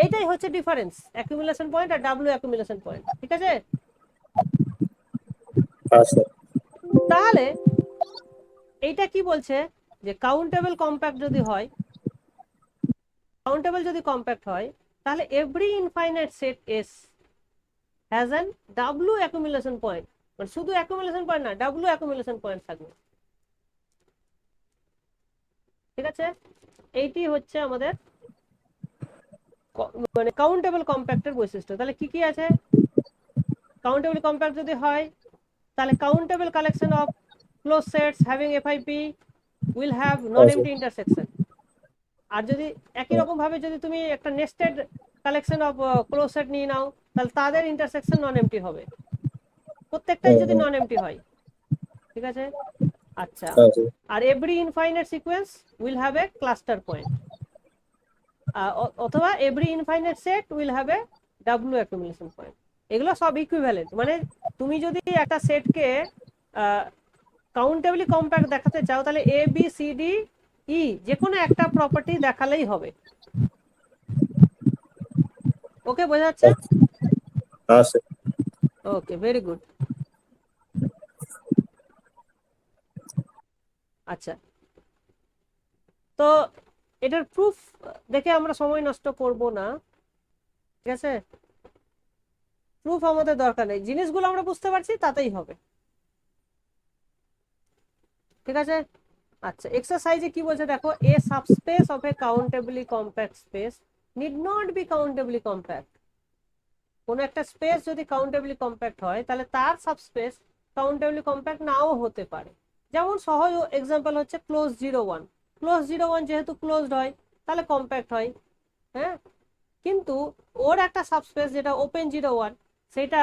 এইটাই হচ্ছে ডিফারেন্স, অ্যাকুমুলেশন পয়েন্ট আর ডাব্লু অ্যাকুমুলেশন পয়েন্ট, ঠিক আছে? স্যার। তাহলে এইটা কি বলছে যে কাউন্টেবল কম্প্যাক্ট যদি হয়, তাহলে every infinite set S has an W accumulation point, মানে শুধু অ্যাকুমুলেশন পয়েন্ট না, ডাব্লু অ্যাকুমুলেশন পয়েন্ট থাকবে, ঠিক আছে? এইটি হচ্ছে আমাদের মানে কাউন্টেবল কম্প্যাক্টের বৈশিষ্ট্য। তাহলে কি কি আছে কাউন্টেবল কম্প্যাক্ট যদি হয়? তাহলে countable collection of close sets having FIP will have non empty intersection. আর যদি একই রকম ভাবে যদি তুমি একটা nested collection of close set নিয়ে নাও, তাহলে তাদের ইন্টারসেকশন নন এমটি হবে, প্রত্যেকটাই যদি নন এমটি হয়, ঠিক আছে? আচ্ছা, আর every infinite sequence will have a cluster point, অথবা every infinite set will have a W accumulation point. এগুলো সব ইকুইভ্যালেন্ট, মানে তুমি যদি একটা সেটকে কাউন্টেবলি কম্প্যাক্ট দেখাতে চাও, তাহলে A B C D E যে কোনো একটা প্রপার্টি দেখালেই হবে। ওকে, বোঝা যাচ্ছে? হ্যাঁ স্যার। ওকে, ভেরি গুড। আচ্ছা, তো এটার প্রুফ দেখে আমরা সময় নষ্ট করব না, ঠিক আছে? প্রুফ আমাদের দরকার নেই, জিনিসগুলো আমরা বুঝতে পারছি তাতেই হবে, ঠিক আছে? আচ্ছা, এক্সারসাইজে কি বলছে দেখো, a subspace of a countably compact space need not be countably compact. কোন একটা স্পেস যদি কাউন্টেবলি কম্প্যাক্ট হয়, তাহলে তার সাবস্পেস কাউন্টেবলি কম্প্যাক্ট নাও হতে পারে। যেমন সহজ এক্সাম্পল হচ্ছে ক্লোজ 0 1। ক্লোজ 0 1 যেহেতু ক্লোজড হয়, তাহলে কম্প্যাক্ট হয়, হ্যাঁ। কিন্তু ওর একটা সাবস্পেস যেটা ওপেন 0 1, সেটা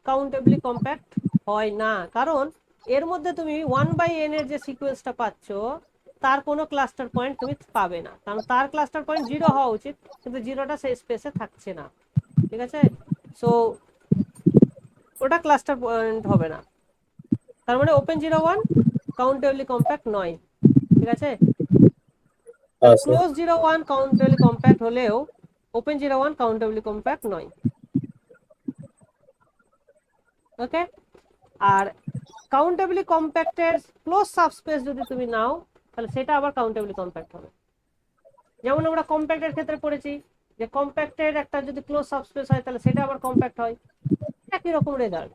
কাউন্টেবলি কম্প্যাক্ট হয় না, কারণ এর মধ্যে তুমি 1/n এর যে সিকোয়েন্সটা পাচ্ছ, তার কোনো ক্লাস্টার পয়েন্ট তুমি পাবে না, কারণ তার ক্লাস্টার পয়েন্ট 0 হওয়া উচিত, কিন্তু 0টা সেই স্পেসে থাকছে না, ঠিক আছে? সো ওটা ক্লাস্টার পয়েন্ট হবে না, তার মানে ওপেন 0 1 কাউন্টেবলি কম্প্যাক্ট নয়, ঠিক আছে? ক্লোজ 0 1 কাউন্টেবলি কম্প্যাক্ট হলেও ওপেন 0 1 কাউন্টেবলি কম্প্যাক্ট নয়। ওকে। আর কাউন্টেবলি কম্প্যাক্টের ক্লোজ সাবস্পেস যদি তুমি নাও তাহলে সেটা আবার কাউন্টেবলি কম্প্যাক্ট হবে। যেমন আমরা কম্প্যাক্টের ক্ষেত্রে পড়েছি যে কম্প্যাক্টের একটা যদি ক্লোজ সাবস্পেস হয় তাহলে সেটা আবার কম্প্যাক্ট হয়, একই রকম রেজাল্ট।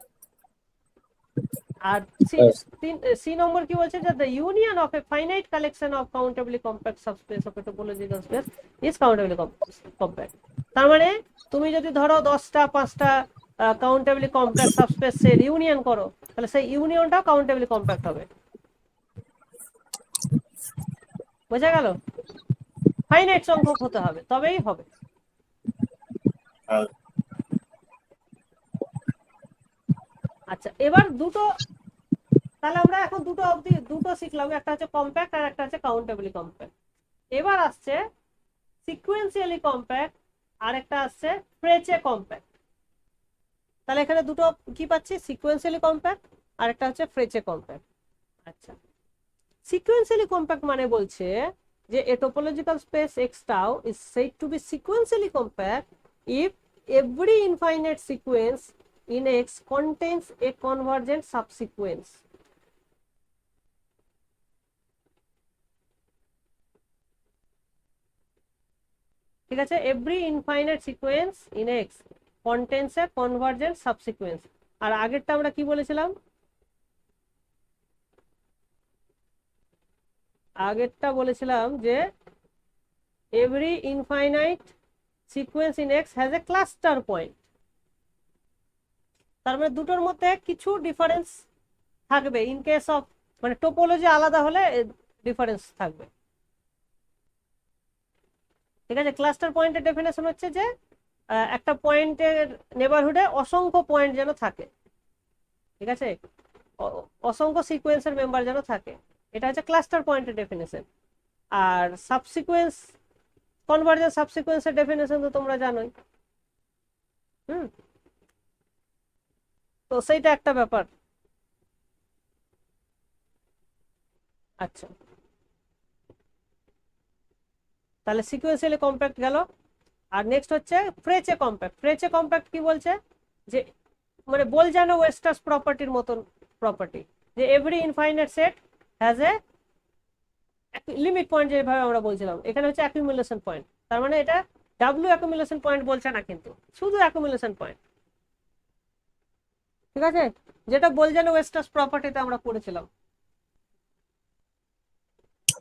আর হ্যাঁ সি নম্বর কি বলছে যে the union of a finite collection of countably compact subspace of a topological space is countably compact. তার মানে তুমি যদি ধরো 10টা 5টা কাউন্টেবলি কম্প্যাক্ট সাবস্পেসের ইউনিয়ন করো তাহলে সেই ইউনিয়নটাও কাউন্টেবলি কম্প্যাক্ট হবে। বোঝা গেল? ফাইনাইট সংখ্যক হতে হবে তবেই হবে। হ্যাঁ আচ্ছা, এবার দুটো, তাহলে আমরা এখন দুটো অবধি দুটো শিখলাম, একটা হচ্ছে কম্প্যাক্ট আর একটা হচ্ছে কাউন্টেবলি কম্প্যাক্ট। এবার আসছে সিকুয়েন্সিয়ালি কম্প্যাক্ট আর একটা আসছে ফ্রেচে কম্প্যাক্ট। তাহলে এখানে দুটো কি পাচ্ছি, সিকুয়েন্সিয়ালি কম্প্যাক্ট আর একটা হচ্ছে ফ্রেচে কম্প্যাক্ট। আচ্ছা, সিকুয়েন্সিয়ালি কম্প্যাক্ট মানে বলছে যে a topological space x tau is said to be sequentially compact if every infinite sequence in x contains a convergent subsequence. ঠিক আছে, every infinite sequence in X contains a convergent subsequence. আর আগেরটা আমরা কি বলেছিলাম, আগেরটা বলেছিলাম যে every infinite sequence in X has a cluster point. তার মানে দুটোর মধ্যে কিছু ডিফারেন্স থাকবে ইন কেস অফ, মানে টোপোলজি আলাদা হলে ডিফারেন্স থাকবে। ঠিক আছে, ক্লাস্টার পয়েন্টের ডেফিনেশন হচ্ছে যে একটা পয়েন্টের নেবারহুডে অসংখ্য পয়েন্ট যেন থাকে। ঠিক আছে, অসংখ্য সিকোয়েন্সের মেম্বার যেন থাকে, এটা হচ্ছে ক্লাস্টার পয়েন্টের ডেফিনেশন। আর সাবসিকোয়েন্স, কনভার্জেন্ট সাবসিকোয়েন্সের ডেফিনেশন তো তোমরা জানোই। হুম, তো সেইটা একটা ব্যাপার। আচ্ছা, তাহলে সিকোয়েন্সিয়ালি কম্প্যাক্ট গেল। আর নেক্সট হচ্ছে ফ্রেচে কম্প্যাক্ট। ফ্রেচে কম্প্যাক্ট কি বলছে যে মানে বোলজানো ওয়েস্টার্স প্রপার্টির মতন প্রপার্টি, যে every infinite set has a limit point, যেভাবে আমরা বলছিলাম এখানে হচ্ছে অ্যাকুমুলেশন পয়েন্ট। তার মানে এটা ডাব্লিউ অ্যাকুমুলেশন পয়েন্ট বলছে না, কিন্তু শুধু অ্যাকুমুলেশন পয়েন্ট। ঠিক আছে, যেটা বোলজানো ওয়েস্টার্স প্রপার্টিতে আমরা পড়েছিলাম।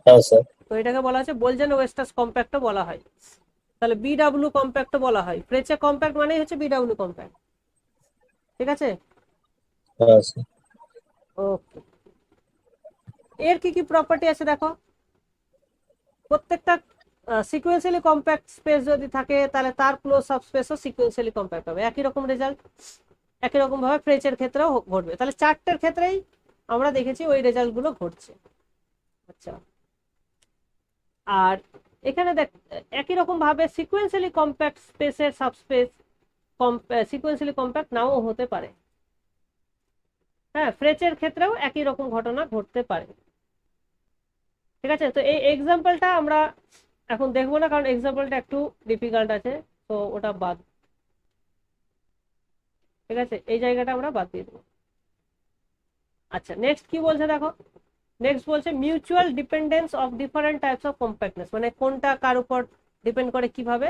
হ্যাঁ স্যার। তো এটাকে বলা হচ্ছে বোলজানো ওয়েস্টার্স কম্প্যাক্টও বলা হয়। তাহলে বিডব্লিউ কম্প্যাক্টও বলা হয়। ফ্রেচে কম্প্যাক্ট মানেই হচ্ছে বিডব্লিউ কম্প্যাক্ট। ঠিক আছে, হ্যাঁ স্যার। ওকে। এর কি কি প্রপার্টি আছে দেখো। প্রত্যেকটা সিকোয়েন্সিয়ালি কম্প্যাক্ট স্পেস যদি থাকে তাহলে তার ক্লোজ সাবস্পেসও সিকোয়েন্সিয়ালি কম্প্যাক্ট হবে, একই রকম রেজাল্ট। একই রকম ভাবে ফ্রেচের ক্ষেত্রেও ঘটবে। তাহলে চারটের ক্ষেত্রেই আমরা দেখেছি ওই রেজাল্ট গুলো ঘটছে। আচ্ছা, আর এখানে দেখ একই রকম ভাবে সিকোয়েন্সিয়ালি কম্প্যাক্ট স্পেসের সাবস্পেস সিকোয়েন্সিয়ালি কম্প্যাক্ট নাও হতে পারে। হ্যাঁ, ফ্রেচের ক্ষেত্রেও একই রকম ঘটনা ঘটতে পারে। ঠিক আছে, তো এই এক্সাম্পলটা আমরা এখন দেখবো না, কারণ এক্সাম্পলটা একটু ডিফিকাল্ট আছে, তো ওটা বাদ। ঠিক আছে, এই জায়গাটা আমরা বাদ দিয়ে দেবো। আচ্ছা, নেক্সট কি বলছে দেখো। নেক্সট বলছে mutual dependence of different types of compactness, মানে কোনটা কার উপর ডিপেন্ড করে, কিভাবে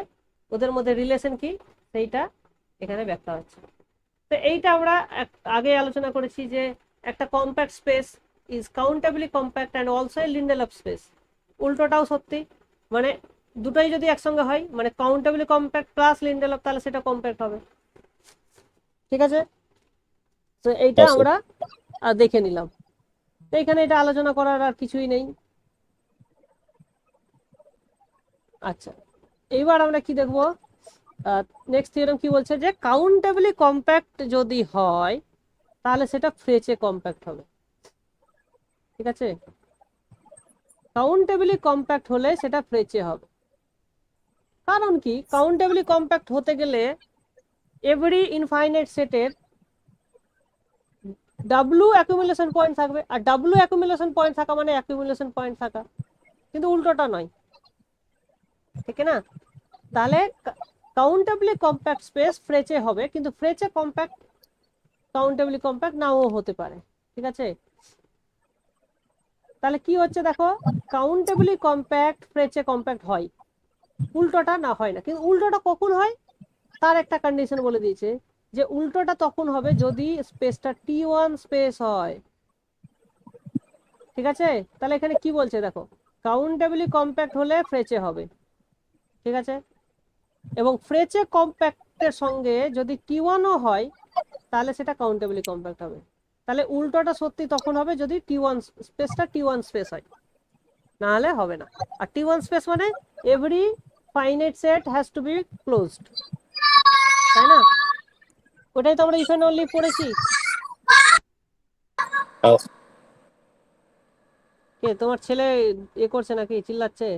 ওদের মধ্যে রিলেশন কি, সেইটা এখানে ব্যাখ্যা হচ্ছে। তো এইটা আমরা আগে আলোচনা করেছি যে একটা compact space is countably compact and also a Lindelof space. উল্টোটাও সত্যি, মানে দুটোই যদি একসঙ্গে হয়, মানে কাউন্টেবলি কম্প্যাক্ট প্লাস লিন্ডেলফ, তাহলে সেটা কম্প্যাক্ট হবে। ঠিক আছে, তো এইটা হ্যাঁ স্যার। আমরা দেখে নিলাম। তো এখানে এটা আলোচনা করার আর কিছুই নেই। আচ্ছা, এইবার আমরা কি দেখবো, নেক্সট থিওরেম কি বলছে যে কাউন্টেবলি কম্প্যাক্ট যদি হয় তাহলে সেটা ফ্রেচে কম্প্যাক্ট হবে। ঠিক আছে, কাউন্টেবলি কম্প্যাক্ট হলে সেটা ফ্রেচে হবে। কারণ কি, কাউন্টেবলি কম্প্যাক্ট হতে গেলে এভরি ইনফাইনাইট সেটের ডাব্লু অ্যাকুমুলেশন পয়েন্ট থাকবে, আর ডাব্লু অ্যাকুমুলেশন পয়েন্ট থাকা মানে অ্যাকুমুলেশন পয়েন্ট থাকা, কিন্তু উল্টোটা নয়। ঠিক না? তাহলে কাউন্টেবলি কম্প্যাক্ট স্পেস ফ্রেচে হবে, কিন্তু ফ্রেচে কম্প্যাক্ট কাউন্টেবলি কম্প্যাক্ট নাও হতে পারে। ঠিক আছে, তাহলে কি হচ্ছে দেখো, কাউন্টেবলি কম্প্যাক্ট ফ্রেচে কম্প্যাক্ট হয়, উল্টোটা না হয় না। কিন্তু উল্টোটা কখন হয় তার একটা কন্ডিশন বলে দিয়েছে, যে উল্টোটা তখন হবে যদি স্পেসটা T1 স্পেস হয়। ঠিক আছে, তাহলে এখানে কি বলছে দেখো, কাউন্টেবলি কম্প্যাক্ট হলে ফ্রেচে হবে। ঠিক আছে, এবং ফ্রেচে কম্প্যাক্টের সঙ্গে যদি T1ও হয় তাহলে সেটা কাউন্টেবলি কম্প্যাক্ট হবে। তাহলে উল্টোটা সত্যি তখন হবে যদি T1 স্পেস হয়, না হলে হবে না। আর T1 স্পেস মানে every finite set has to B closed, তাই না? ওটাই তো আমরা ইফ এন্ড অনলি পড়েছি। হ্যাঁ কে তোমার ছেলে করছে নাকি, চিল্লাচ্ছে?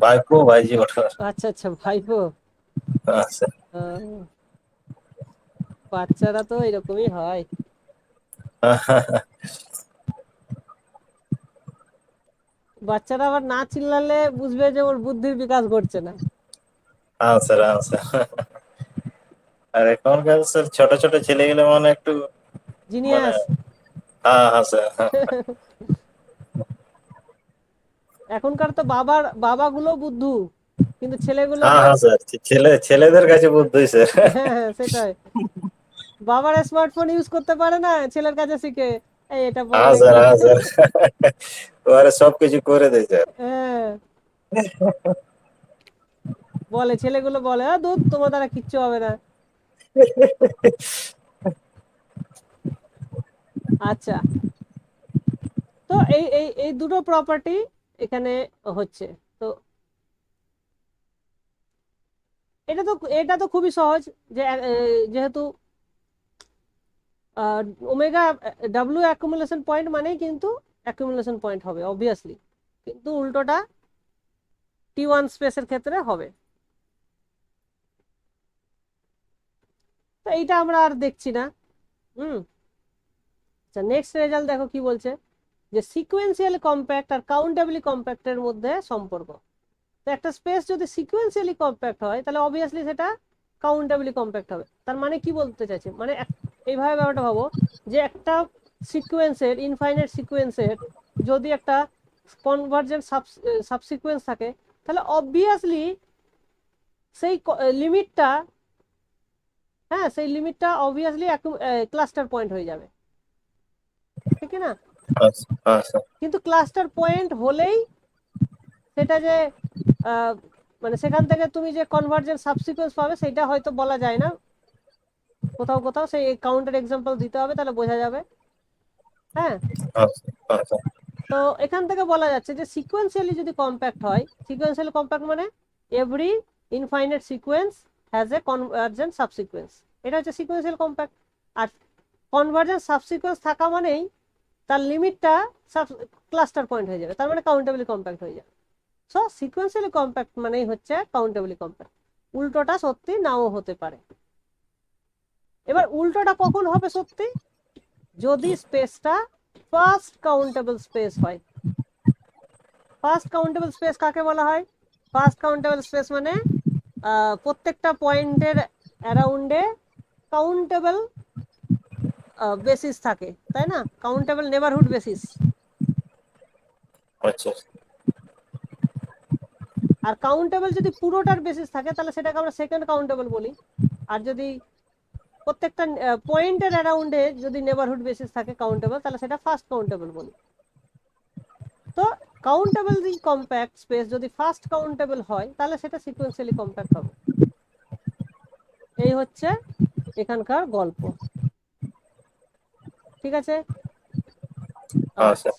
ভাইপো ভাইজি ওঠা। আচ্ছা আচ্ছা, ভাইপো। হ্যাঁ স্যার। আহ, বাচ্চারা তো এরকমই হয়। বাচ্চারা আবার না চিল্লালে বুঝবে যে ওর বুদ্ধির বিকাশ ঘটছে না। হ্যাঁ স্যার, হ্যাঁ স্যার। আর এখনকার স্যার ছোট ছোট ছেলেগুলো মানে একটু মানে জিনিয়াস। হ্যাঁ হ্যাঁ স্যার, হ্যাঁ এখনকার তো বাবাগুলো বুদ্ধু, কিন্তু ছেলেগুলো হ্যাঁ যে হ্যাঁ স্যার, ছেলেদের কাছে বুদ্ধি স্যার। হ্যাঁ হ্যাঁ সেটাই, বাবার স্মার্টফোন ইউজ করতে পারে না, ছেলের কাছে শিখে এই এটা বল হ্যাঁ স্যার, দেখি। হ্যাঁ স্যার। ওরা সবকিছু করে দেয় স্যার। হ্যাঁ, বলে ছেলেগুলো বলে দুধ তোমার দ্বারা কিচ্ছু হবে না। আচ্ছা, তো এই এই এই দুটো প্রপার্টি এখানে হচ্ছে। তো এটা তো খুবই সহজ, যে যেহেতু ওমেগা ডাব্লিউ অ্যাকুমুলেশন পয়েন্ট মানেই কিন্তু অ্যাকুমুলেশন পয়েন্ট হবে অবভিয়াসলি, কিন্তু উল্টোটা T1 স্পেসের ক্ষেত্রে হবে। তো এইটা আমরা আর দেখছি না। হুম, আচ্ছা, নেক্সট রেজাল্ট দেখো কি বলছে, যে সিকোয়েন্সিয়ালি কম্প্যাক্ট আর কাউন্টেবলি কম্প্যাক্টের মধ্যে সম্পর্ক। তো একটা স্পেস যদি সিকোয়েন্সিয়ালি কম্প্যাক্ট হয় তাহলে অবভিয়াসলি সেটা কাউন্টেবলি কম্প্যাক্ট হবে। তার মানে কি বলতে চাইছে, মানে এইভাবে ব্যাপারটা ভাবো, যে একটা সিকোয়েন্সের ইনফাইনাইট সিকোয়েন্সের যদি একটা কনভার্জেন্ট সাবসিকোয়েন্স থাকে, তাহলে অবভিয়াসলি সেই লিমিটটা, হ্যাঁ সেই লিমিটটা অবভিয়াসলি ক্লাস্টার পয়েন্ট হয়ে যাবে, ঠিক না? হ্যাঁ হ্যাঁ স্যার। কিন্তু ক্লাস্টার পয়েন্ট হলেই সেটা যে আহ, মানে সেখান থেকে তুমি যে কনভার্জেন্ট সাবসিকোয়েন্স পাবে সেটা হয়তো বলা যায় না, কোথাও কোথাও সেই কাউন্টার এক্সাম্পল দিতে হবে তাহলে বোঝা যাবে। হ্যাঁ, হ্যাঁ হ্যাঁ স্যার। তো এখান থেকে বলা যাচ্ছে যে সিকোয়েন্সিয়ালি যদি কম্প্যাক্ট হয়, সিকোয়েন্সিয়ালি কম্প্যাক্ট মানে every infinite sequence has a convergent সাবসিকোয়েন্স, এটা হচ্ছে সিকোয়েন্সিয়াল কম্প্যাক্ট। আর কনভার্জেন্ট সাবসিকোয়েন্স থাকা মানেই তার লিমিটটা ক্লাস্টার পয়েন্ট হয়ে যাবে, তার মানে কাউন্টেবলি কম্প্যাক্ট হয়ে যাবে। সো সিকোয়েন্সিয়ালি কম্প্যাক্ট মানেই হচ্ছে কাউন্টেবলি কম্প্যাক্ট, উল্টোটা সত্যি নাও হতে পারে। এবার উল্টোটা কখন হবে সত্যি, যদি স্পেসটা ফার্স্ট কাউন্টেবল স্পেস হয়। ফার্স্ট কাউন্টেবল স্পেস কাকে বলা হয়, ফার্স্ট কাউন্টেবল স্পেস মানে প্রত্যেকটা পয়েন্টের অ্যারাউন্ডে কাউন্টেবল বেসিস থাকে, তাই না? Countable neighbourhood basis. আচ্ছা আর কাউন্টেবল যদি পুরোটার বেসিস থাকে তাহলে সেটাকে আমরা সেকেন্ড কাউন্টেবল বলি। আর যদি প্রত্যেকটা পয়েন্টের অ্যারাউন্ডে যদি নেবারহুড বেসিস থাকে কাউন্টেবল, তাহলে সেটা ফার্স্ট কাউন্টেবল বলি। তো কাউন্টেবল কম্প্যাক্ট স্পেস যদি ফার্স্ট কাউন্টেবল হয় তাহলে সেটা সিকোয়েন্সিয়ালি কম্প্যাক্ট হবে। এই হচ্ছে এখানকার গল্প, ঠিক আছে? হ্যাঁ আচ্ছা, স্যার।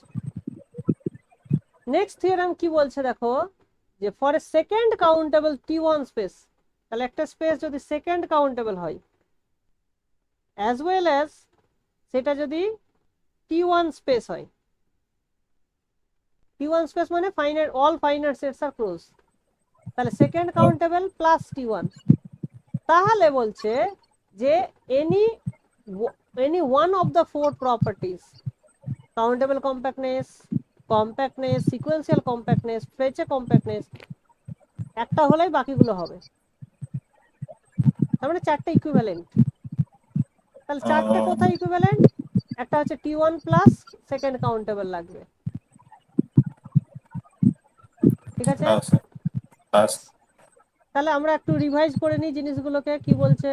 নেক্সট থিওরেম কি বলছে দেখো, যে for a second countable T1 space, তাহলে একটা স্পেস যদি সেকেন্ড কাউন্টেবল হয় অ্যাজ ওয়েল অ্যাজ সেটা যদি T1 স্পেস হয়, T1 স্পেস মানে ফাইনাইট অল ফাইনাইট সেটস আর ক্লোজ, তাহলে সেকেন্ড কাউন্টেবল প্লাস T1, তাহলে বলছে যে any any one of the four properties, countable compactness, sequential compactness, Frechet compactness, একটা হলেই বাকিগুলো হবে। তার মানে চারটে ইকুইভ্যালেন্ট। তাহলে চারটে কোথায় ইকুইভ্যালেন্ট? একটা হচ্ছে T1 প্লাস সেকেন্ড কাউন্টেবল লাগবে, ঠিক আছে? হ্যাঁ স্যার, হ্যাঁ স্যার। তাহলে আমরা একটু রিভাইজ করে নিই জিনিসগুলোকে, কি বলছে।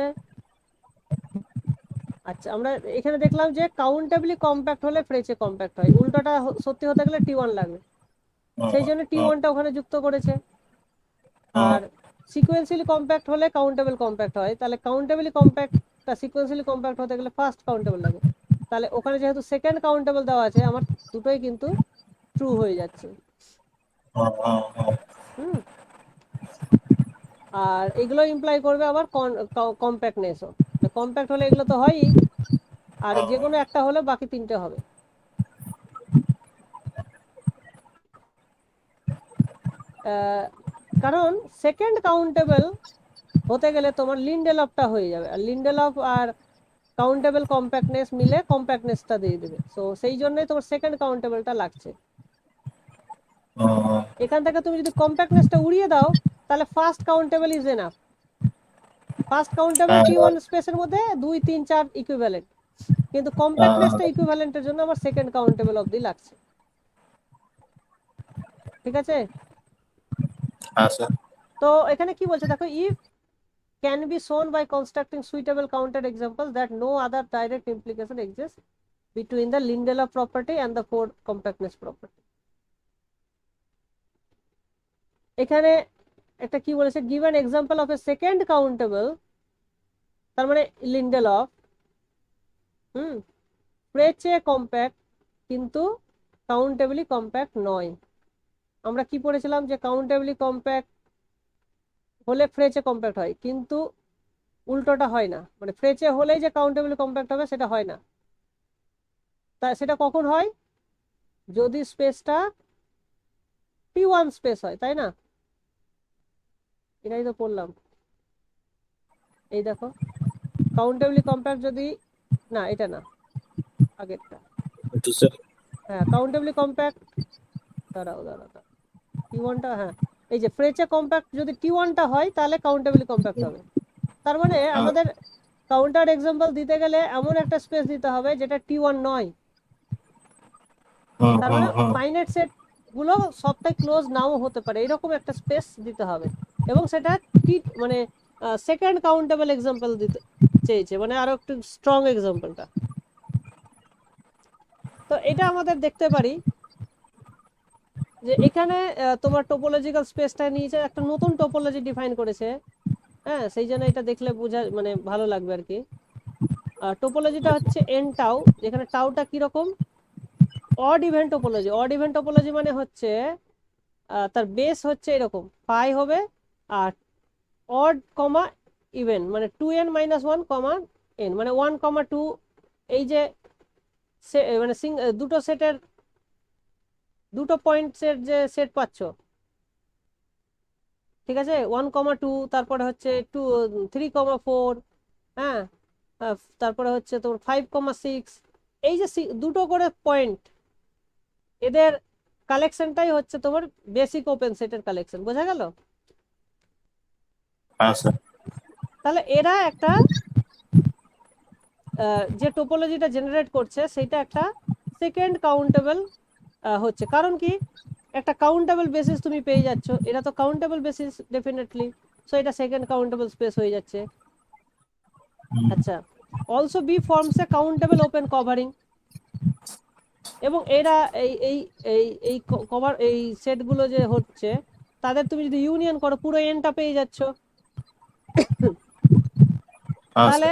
আচ্ছা, আমরা এখানে দেখলাম যে কাউন্টেবলি কম্প্যাক্ট হলে ফ্রেচে কম্প্যাক্ট হয়, উল্টোটা সত্যি হতে গেলে T1 লাগবে, সেই জন্য T1টা ওখানে যুক্ত করেছে। আর সিকোয়েন্সিয়ালি কম্প্যাক্ট হলে কাউন্টেবল কম্প্যাক্ট হয়, তাহলে কাউন্টেবলি কম্প্যাক্টটা সিকোয়েন্সিয়ালি কম্প্যাক্ট হতে গেলে ফার্স্ট কাউন্টেবল লাগে। তাহলে ওখানে যেহেতু সেকেন্ড কাউন্টেবল দেওয়া আছে, আমার দুটোই কিন্তু ট্রু হয়ে যাচ্ছে। হুম। আর এগুলো ইমপ্লাই করবে আবার কম্প্যাক্টনেসও, কম্প্যাক্ট হলে এগুলো তো হয়ই, আর যে কোনো একটা হলে বাকি তিনটে হবে। কারণ সেকেন্ড কাউন্টেবল হতে গেলে তোমার লিন্ডেলফটা হয়ে যাবে, আর লিন্ডেলফ আর কাউন্টেবল কম্প্যাক্টনেস মিলে কম্প্যাক্টনেসটা দিয়ে দেবে। সো সেই জন্যই তোমার সেকেন্ড কাউন্টেবলটা লাগছে। এখান থেকে তুমি যদি কম্প্যাক্টনেসটা উড়িয়ে দাও, তাহলে first countable is enough. First countable T1 স্পেসের মধ্যে 2 3 4 ইকুইভ্যালেন্ট, কিন্তু কম্প্যাক্টনেসটা ইকুইভ্যালেন্টের জন্য আমার সেকেন্ড কাউন্টেবল অবধি লাগছে, ঠিক আছে? হ্যাঁ স্যার। তো এখানে কি বলছে দেখো, if can be shown by constructing suitable counter examples that no other direct implication exists between the Lindelof property and the code compactness property. এখানে একটা কি বলেছে, give an example of a second countable, তার মানে Lindelof ফ্রেচে compact কিন্তু কাউন্টেবলি compact নয়। আমরা কি পড়েছিলাম যে কাউন্টেবলি কম্প্যাক্ট হলে ফ্রেচে কম্প্যাক্ট হয়, কিন্তু উল্টোটা হয় না, মানে ফ্রেচে হলেই যে কাউন্টেবলি কম্প্যাক্ট হবে সেটা হয় না। তা সেটা কখন হয়? যদি স্পেসটা T1 স্পেস হয়, তাই না? এটাই তো পড়লাম, এই দেখো কাউন্টেবলি কম্প্যাক্ট যদি, না এটা না, আগেরটা। হ্যাঁ, কাউন্টেবলি কম্প্যাক্ট, দাঁড়াও T1টা, হ্যাঁ এই যে ফ্রেচে কম্প্যাক্ট যদি T1টা হয় তাহলে কাউন্টেবলি কম্প্যাক্ট হবে। তার মানে আমাদের কাউন্টার এক্সাম্পল দিতে গেলে এমন একটা স্পেস দিতে হবে যেটা T1 নয়। তার মানে ফাইনাইট সেট গুলো সবটাই ক্লোজ নাও হতে পারে, এরকম একটা স্পেস দিতে হবে, এবং সেটা মানে সেকেন্ড কাউন্টেবল এক্সাম্পল দিতে চেয়েছে, মানে আরো একটু স্ট্রং এক্সাম্পলটা। তো এটা আমাদের দেখতে পারি যে এখানে তোমার টোপোলজিক্যাল স্পেসটা নিয়েছে, একটা নতুন টোপোলজি ডিফাইন করেছে। হ্যাঁ, সেই জন্য এটা দেখলে বোঝা মানে ভালো লাগবে আর কি। টোপোলজিটা হচ্ছে এন টাউ, যেখানে টাউটা কিরকম, odd event topology. Odd event topology মানে হচ্ছে তার বেস হচ্ছে এরকম পাই হবে, আর অড কমা ইভেন মানে 2n - 1 কমা n, মানে 1 কমা 2, এই যে মানে দুটো সেটের দুটো পয়েন্টসের যে সেট পাচ্ছ, ঠিক আছে, 1 কমা 2, তারপরে হচ্ছে 3 কমা 4, হ্যাঁ, তারপরে হচ্ছে তোমার 5 কমা 6, এই যে দুটো করে পয়েন্ট, এদের কালেকশনটাই হচ্ছে তোমার বেসিক ওপেন সেটের কালেকশন। বোঝা গেল? হ্যাঁ স্যার। তাহলে এরা একটা যে টোপোলজিটা জেনারেট করছে সেটা একটা সেকেন্ড কাউন্টেবল হচ্ছে, কারণ কি একটা কাউন্টেবল বেসিস তুমি পেয়ে যাচ্ছ, এটা তো কাউন্টেবল বেসিস ডেফিনেটলি, সো এটা সেকেন্ড কাউন্টেবল স্পেস হয়ে যাচ্ছে। আচ্ছা, also be forms A countable open covering, এবং এরা এই এই এই এই কভার এই সেটগুলো যে হচ্ছে তাদের তুমি যদি ইউনিয়ন করো পুরো এনটা পেয়ে যাচ্ছ, তাহলে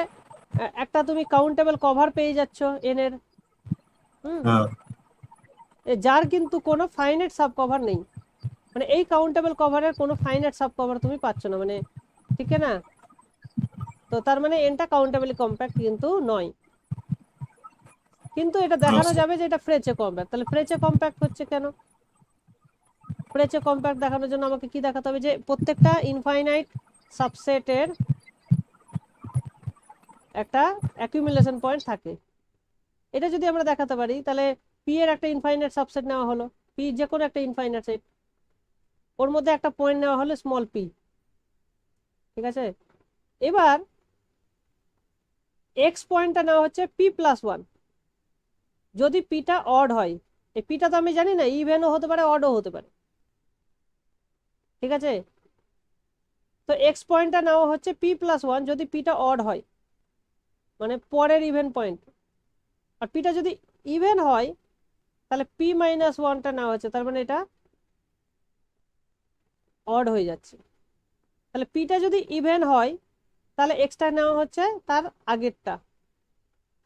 একটা তুমি কাউন্টেবল কভার পেয়ে যাচ্ছ এন এর, যার কিন্তু কোনো ফাইনাইট সাব কভার নেই, মানে এই কাউন্টেবল কভারের কোনো ফাইনাইট সাব কভার তুমি পাচ্ছ না, মানে ঠিক না? তো তার মানে এনটা কাউন্টেবলি কম্প্যাক্ট কিন্তু নয়, কিন্তু এটা দেখানো যাবে যে এটা ফ্রেচে কম্প্যাক্ট। তাহলে ফ্রেচে কম্প্যাক্ট হচ্ছে কেন? ফ্রেচে কম্প্যাক্ট দেখানোর জন্য আমাকে কি দেখাতে হবে, যে প্রত্যেকটা ইনফাইনাইট সাবসেটের একটা অ্যাকুমুলেশন পয়েন্ট থাকে। এটা যদি আমরা দেখাতে পারি, তাহলে পি এর একটা ইনফাইনাইট সাবসেট নেওয়া হলো, পি যে কোনো একটা ইনফাইনাইট সেট, ওর মধ্যে একটা পয়েন্ট নেওয়া হলো স্মল পি, ঠিক আছে? এবার এক্স পয়েন্টটা নেওয়া হচ্ছে পি প্লাস ওয়ান, যদি পিটা অড হয়। এই পিটা তো আমি জানি না, ইভেনও হতে পারে অডও হতে পারে, ঠিক আছে। তো এক্স পয়েন্টটা নেওয়া হচ্ছে পি প্লাস ওয়ান যদি পিটা অড হয়, মানে পরের ইভেন পয়েন্ট। আর পিটা যদি ইভেন হয় তাহলে পি মাইনাস ওয়ানটা নেওয়া হচ্ছে, তার মানে এটা অড হয়ে যাচ্ছে। তাহলে পিটা যদি ইভেন হয় তাহলে এক্সটা নেওয়া হচ্ছে তার আগেরটা,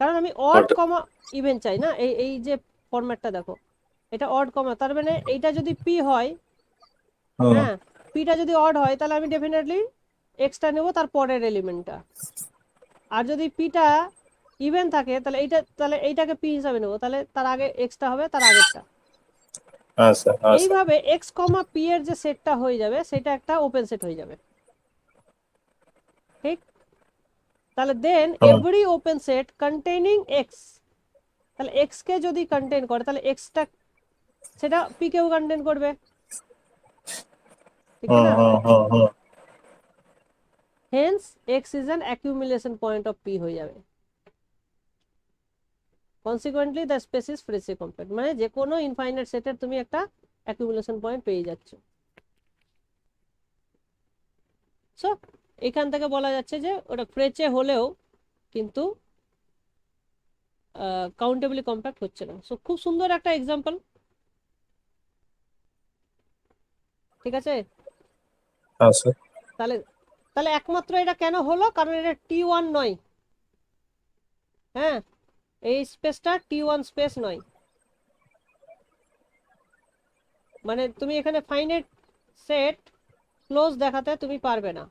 কারণ আমি অড ওটা- কমা ইভেন চাই না। এই এই যে ফরম্যাটটা দেখো, এটা অড কমা, তার মানে এইটা যদি পি হয়, হুম, হ্যাঁ, পিটা যদি অড হয় তাহলে আমি ডেফিনেটলি এক্সটা নেব তার পরের এলিমেন্টটা। আর যদি পিটা ইভেন থাকে তাহলে এইটাকে পি হিসাবে নেবো, তাহলে তার আগে এক্সটা হবে তার আগেরটা। হ্যাঁ স্যার, হ্যাঁ স্যার। এইভাবে এক্স কমা পি এর যে সেটটা হয়ে যাবে সেটা একটা ওপেন সেট হয়ে যাবে, ঠিক। তাহলে then hmm, every open set containing X, তাহলে এক্স কে যদি কন্টেইন করে তাহলে এক্সটা সেটা পি কেও কন্টেইন করবে, ঠিক হুম, না। হুম, হুম, হুম। Hence X is an accumulation point of P হয়ে যাবে। Consequently the space is Frechet compact, মানে যে কোনো ইনফাইনাইট সেটের তুমি একটা অ্যাকিউমুলেশন পয়েন্ট পেয়ে যাচ্ছ। সো এখান থেকে বলা যাচ্ছে যে ওটা ফ্রেচে হলেও কিন্তু কাউন্টেবলি কম্প্যাক্ট হচ্ছে না। সো খুব সুন্দর একটা এক্সাম্পল, ঠিক আছে। হ্যাঁ স্যার। তাহলে তাহলে একমাত্র এটা কেন হলো, কারণ এটা টি ওয়ান নয়, হ্যাঁ, এই স্পেসটা টি ওয়ান স্পেস নয়। মানে তুমি এখানে ফাইনাইট সেট ক্লোজ দেখাতে তুমি পারবে না।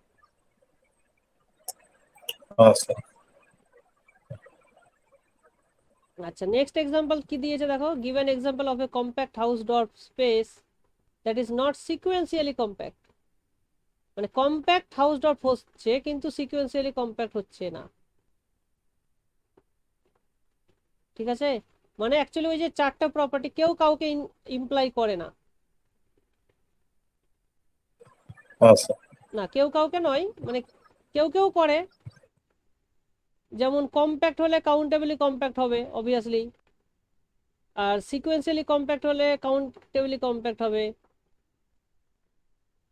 হ্যাঁ স্যার। আচ্ছা, নেক্সট এক্সাম্পল কি দিয়েছে দেখো, given example of A compact house dot space that is not sequentially compact, মানে কম্প্যাক্ট হাউস ডট হচ্ছে কিন্তু সিকুয়েন্সিয়ালি কম্প্যাক্ট হচ্ছে না, ঠিক আছে। মানে অ্যাকচুয়ালি ওই যে চারটা প্রপার্টি কেউ কাউকে ইমপ্লাই করে না, হ্যাঁ স্যার। না কেউ কাউকে নয়, মানে কেউ কেউ করে। যেমন কম্প্যাক্ট হলে কাউন্টেবলি কম্প্যাক্ট হবে অবভিয়াসলি, আর সিকুয়েন্সিয়ালি কম্প্যাক্ট হলে কাউন্টেবলি কম্প্যাক্ট হবে।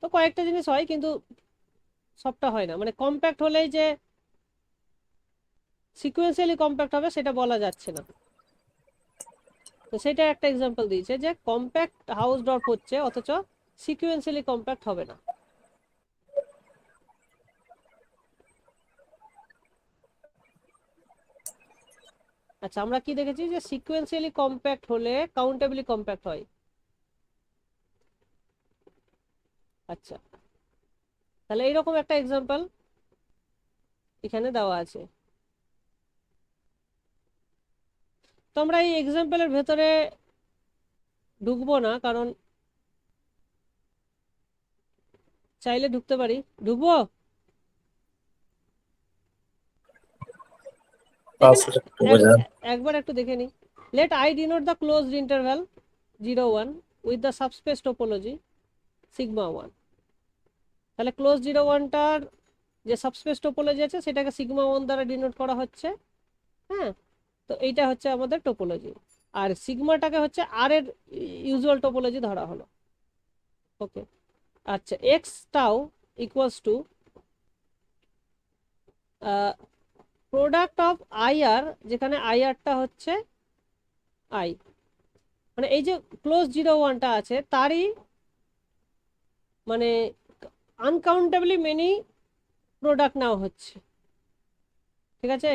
তো কয়েকটা জিনিস হয় কিন্তু সবটা হয় না, মানে কম্প্যাক্ট হলেই যে সিকুয়েন্সিয়ালি কম্প্যাক্ট হবে সেটা বলা যাচ্ছে না। তো সেটা একটা এক্সাম্পল দিয়েছে যে কম্প্যাক্ট হাউস ডট হচ্ছে অথচ সিকুয়েন্সিয়ালি কম্প্যাক্ট হবে না। আচ্ছা, আমরা কি দেখেছি যে সিকুয়েন্সিয়ালি কম্প্যাক্ট হলে কাউন্টেবলি কম্প্যাক্ট হয়। আচ্ছা, তাহলে এইরকম একটা এক্সাম্পল এখানে দেওয়া আছে। তো আমরা এই এক্সাম্পলের ভেতরে ঢুকবো না, কারণ চাইলে ঢুকতে পারি। ঢুকবো হ্যাঁ এখানে, স্যার, একটু বোঝান। একবার একটু দেখে নি। Let I denote the closed interval 0 1 with the subspace topology sigma 1। তাহলে ক্লোজ 0 1টার যে সাবস্পেস টোপোলজি আছে সেটাকে সিগমা 1 দ্বারা ডিনোট করা হচ্ছে, হ্যাঁ। তো এইটা হচ্ছে আমাদের টোপোলজি, আর সিগমাটাকে হচ্ছে আর এর ইউজুয়াল টোপোলজি ধরা হলো, ওকে। আচ্ছা, X tau equals to product of I R, যেখানে আই আরটা হচ্ছে আই, মানে এই যে ক্লোজ 0 1টা আছে তারই মানে আনকাউন্টেবলি মেনি প্রোডাক্ট নেওয়া হচ্ছে, ঠিক আছে।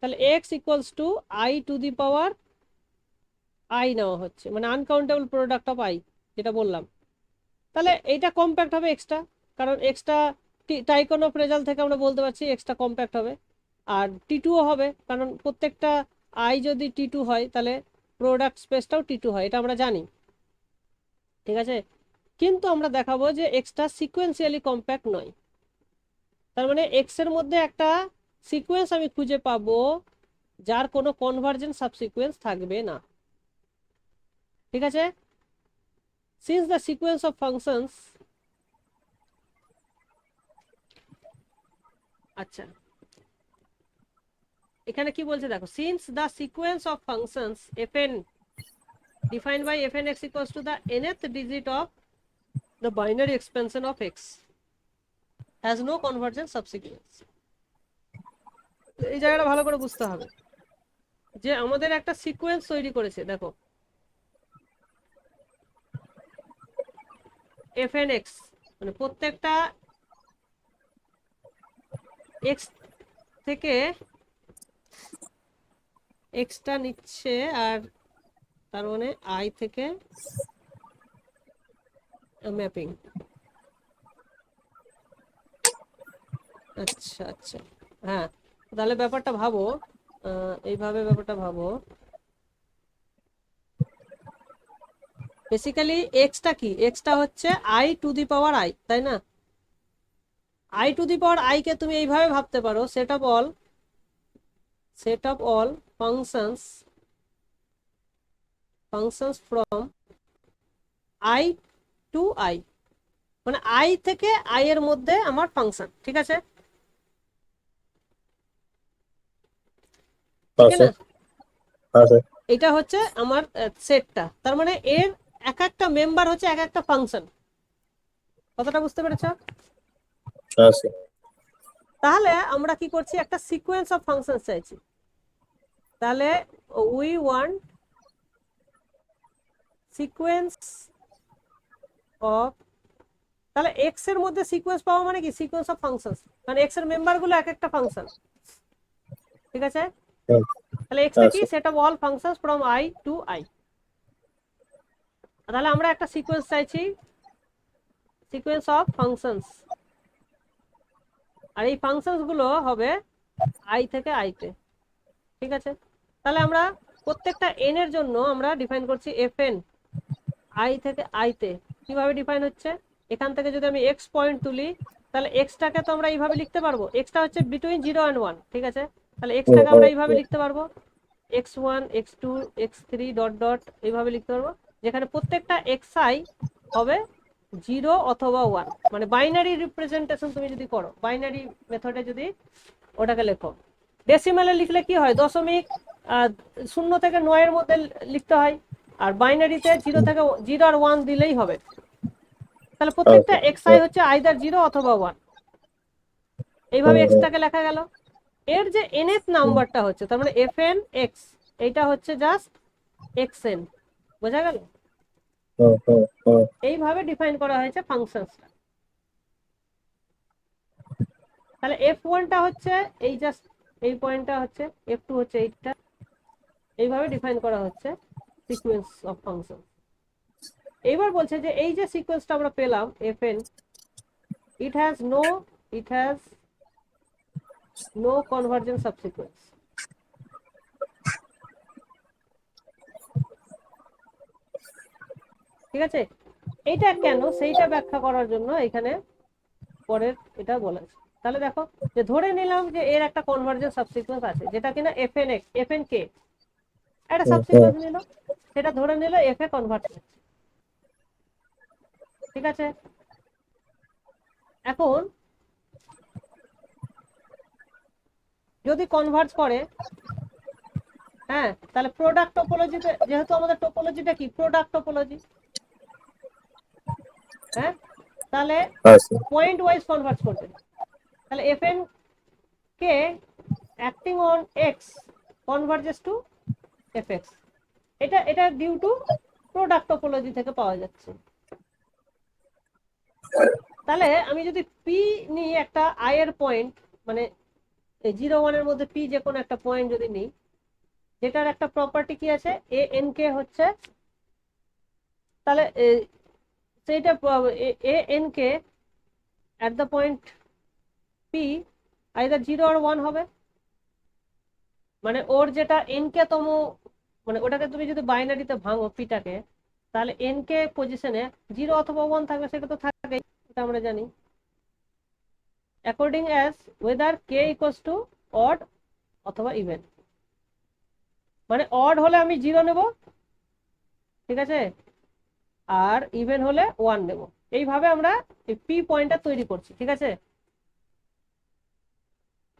তাহলে x equals to I two the power I নেওয়া হচ্ছে, মানে আনকাউন্টেবল প্রোডাক্ট অফ আই, যেটা বললাম। তাহলে এইটা কম্প্যাক্ট হবে এক্সটা, কারণ এক্সটা টাইকন অফ রেজাল্ট থেকে আমরা বলতে পারছি এক্সটা কম্প্যাক্ট হবে। আর টি টুও হবে, কারণ প্রত্যেকটা আই যদি টি টু হয় তাহলে প্রোডাক্ট স্পেসটাও টি টু হয়, এটা আমরা জানি, ঠিক আছে। কিন্তু আমরা দেখাবো যে এক্সটা সিকোয়েন্সিয়ালি কম্প্যাক্ট নয়, তার মানে এক্স এর মধ্যে একটা সিকোয়েন্স আমি খুঁজে পাবো যার কোনো কনভার্জেন্ট সাবসিকোয়েন্স থাকবে না, ঠিক আছে। Since the sequence of functions, আচ্ছা এখানে কি বলছে দেখো, since the sequence of functions fn defined by fnx equals to the nth digit of the binary expansion of x has no convergent subsequence. এই জায়গাটা ভালো করে বুঝতে হবে যে আমাদের একটা সিকোয়েন্স তৈরি করেছে, দেখো fnx, মানে প্রত্যেকটা x থেকে x টা নিচ্ছে, আর তার মানে i থেকে ম্যাপিং। আচ্ছা আচ্ছা, হ্যাঁ, তাহলে ব্যাপারটা ভাবো, এইভাবে ব্যাপারটা ভাবো, বেসিক্যালি এক্সটা কি, এক্সটা হচ্ছে i to the power i, তাই না? i to the power i কে তুমি এইভাবে ভাবতে পারো, set of all functions from i to i, মানে i থেকে i এর মধ্যে আমার ফাংশন, ঠিক আছে? ঠিক হ্যাঁ না? স্যার, হ্যাঁ স্যার, এটা হচ্ছে আমার সেটটা, তার মানে এর এক একটা মেম্বার হচ্ছে এক একটা ফাংশন। কথাটা বুঝতে পেরেছ? হ্যাঁ স্যার, তাহলে আমরা কি করছি, একটা সিকোয়েন্স অফ ফাংশন চাইছি। তাহলে উই ওয়ান্ট সিকোয়েন্স অফ, তাহলে এক্স এর মধ্যে সিকোয়েন্স পাওয়া মানে কি, সিকোয়েন্স অফ ফাংশন, মানে এক্স এর মেম্বার গুলো এক একটা ফাংশন, ঠিক আছে? হ্যাঁ তাহলে এক্সটা হ্যাঁ কি, sir, set of all functions from i to i। তাহলে আমরা একটা সিকোয়েন্স চাইছি, সিকোয়েন্স অফ ফাংশনস, আর এই ফাংশনস গুলো হবে i থেকে i তে, ঠিক আছে? তাহলে আমরা প্রত্যেকটা n এর জন্য আমরা ডিফাইন করছি fn i থেকে i তে। কিভাবে ডিফাইন হচ্ছে, এখান থেকে যদি আমি x পয়েন্ট তুলি, তাহলে x টাকে তো আমরা এইভাবে লিখতে পারবো, x টা হচ্ছে বিটুইন 0 and 1, ঠিক আছে? তাহলে x টাকে আমরা এইভাবে লিখতে পারবো, x1 x2 x3 dot dot এইভাবে লিখতে পারবো, যেখানে প্রত্যেকটা xi হবে 0 অথবা 1, মানে বাইনারি রিপ্রেজেন্টেশন তুমি যদি করো, বাইনারি মেথডে যদি ওটাকে লেখো। ডেসিমালে লিখলে কি হয়, দশমিক 0 থেকে 9 এর মধ্যে লিখতে হয়, আর বাইনারিতে 0 থেকে 0 আর 1 দিলেই হবে। তাহলে প্রত্যেকটা xi হচ্ছে আইদার 0 অথবা 1, এইভাবে এক্সটাকে লেখা গেল। এর যে nth নাম্বারটা হচ্ছে, তার মানে fn x, এইটা হচ্ছে জাস্ট xn, বোঝা গেল? এইভাবে ডিফাইন করা হয়েছে ফাংশনসটা। তাহলে f1 টা হচ্ছে এই জাস্ট এই পয়েন্টটা হচ্ছে, f2 হচ্ছে এইটা, এইভাবে ডিফাইন করা হচ্ছে সিকোয়েন্স অফ ফাংশন। এইবার বলছে যে এই যে সিকোয়েন্সটা আমরা পেলাম fn, it has no convergent subsequence, ঠিক আছে? এইটা কেন, সেইটা ব্যাখ্যা করার জন্য এখানে পরের এটা বলেছে। তাহলে দেখো, যে ধরে নিলাম যে এর একটা কনভার্জেন্ট সাবসিকোয়েন্স আছে, যেটা কিনা fn কে একটা সাবসিকোয়েন্স নিল, সেটা ধরে নিল f এ কনভার্ট করছে, ঠিক আছে? এখন যদি কনভার্জ করে, হ্যাঁ, তাহলে প্রোডাক্ট টোপোলজিতে, যেহেতু আমাদের টোপোলজিটা কি, প্রোডাক্ট টোপোলজি, হ্যাঁ, তাহলে পয়েন্ট ওয়াইজ কনভার্জ করবে। তাহলে fn কে acting on x converges to fx, এটা ডিউ টু প্রোডাক্ট টোপোলজি থেকে পাওয়া যাচ্ছে। তাহলে আমি যদি p নিই একটা i এর পয়েন্ট, মানে 0 1 এর মধ্যে p যে কোনো একটা পয়েন্ট যদি নিই, যেটার একটা প্রপার্টি কি আছে, ank হচ্ছে, তাহলে সেইটা ank at the point p either 0 or 1 হবে, মানে ওর যেটা nk তম, মানে ওটাকে তুমি যদি বাইনারিতে ভাঙো পিটাকে, তাহলে nk পজিশনে 0 অথবা 1 থাকবে, সেটা তো থাকবেই, এটা আমরা জানি। According as weather k equals to odd অথবা ইভেন, মানে অড হলে আমি 0 নেব, ঠিক আছে, আর ইভেন হলে 1 নেব। এইভাবে আমরা এই p পয়েন্টটা তৈরি করছি, ঠিক আছে?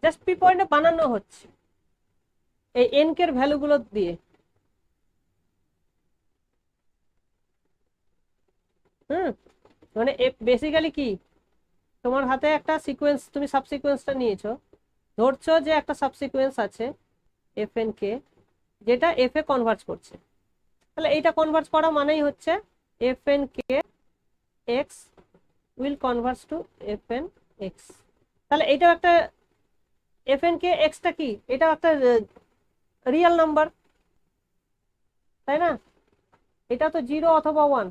জাস্ট p পয়েন্টটা বানানো হচ্ছে, এই এন কে এর ভ্যালুগুলো দিয়ে। মানে বেসিক্যালি কি, তোমার হাতে একটা সিকোয়েন্স, তুমি সাবসিকোয়েন্সটা নিয়েছো, ধরছো যে একটা সাবসিকোয়েন্স আছে এফ এন কে, যেটা এফ এ কনভার্জ করছে। তাহলে এইটা কনভার্জ করা মানেই হচ্ছে এফ এন কে X will converge to F N X. তাহলে এইটাও একটা, এফ এন কে এক্সটা কি, এটাও একটা রিয়েল নাম্বার, তাই না? এটা তো 0 অথবা 1,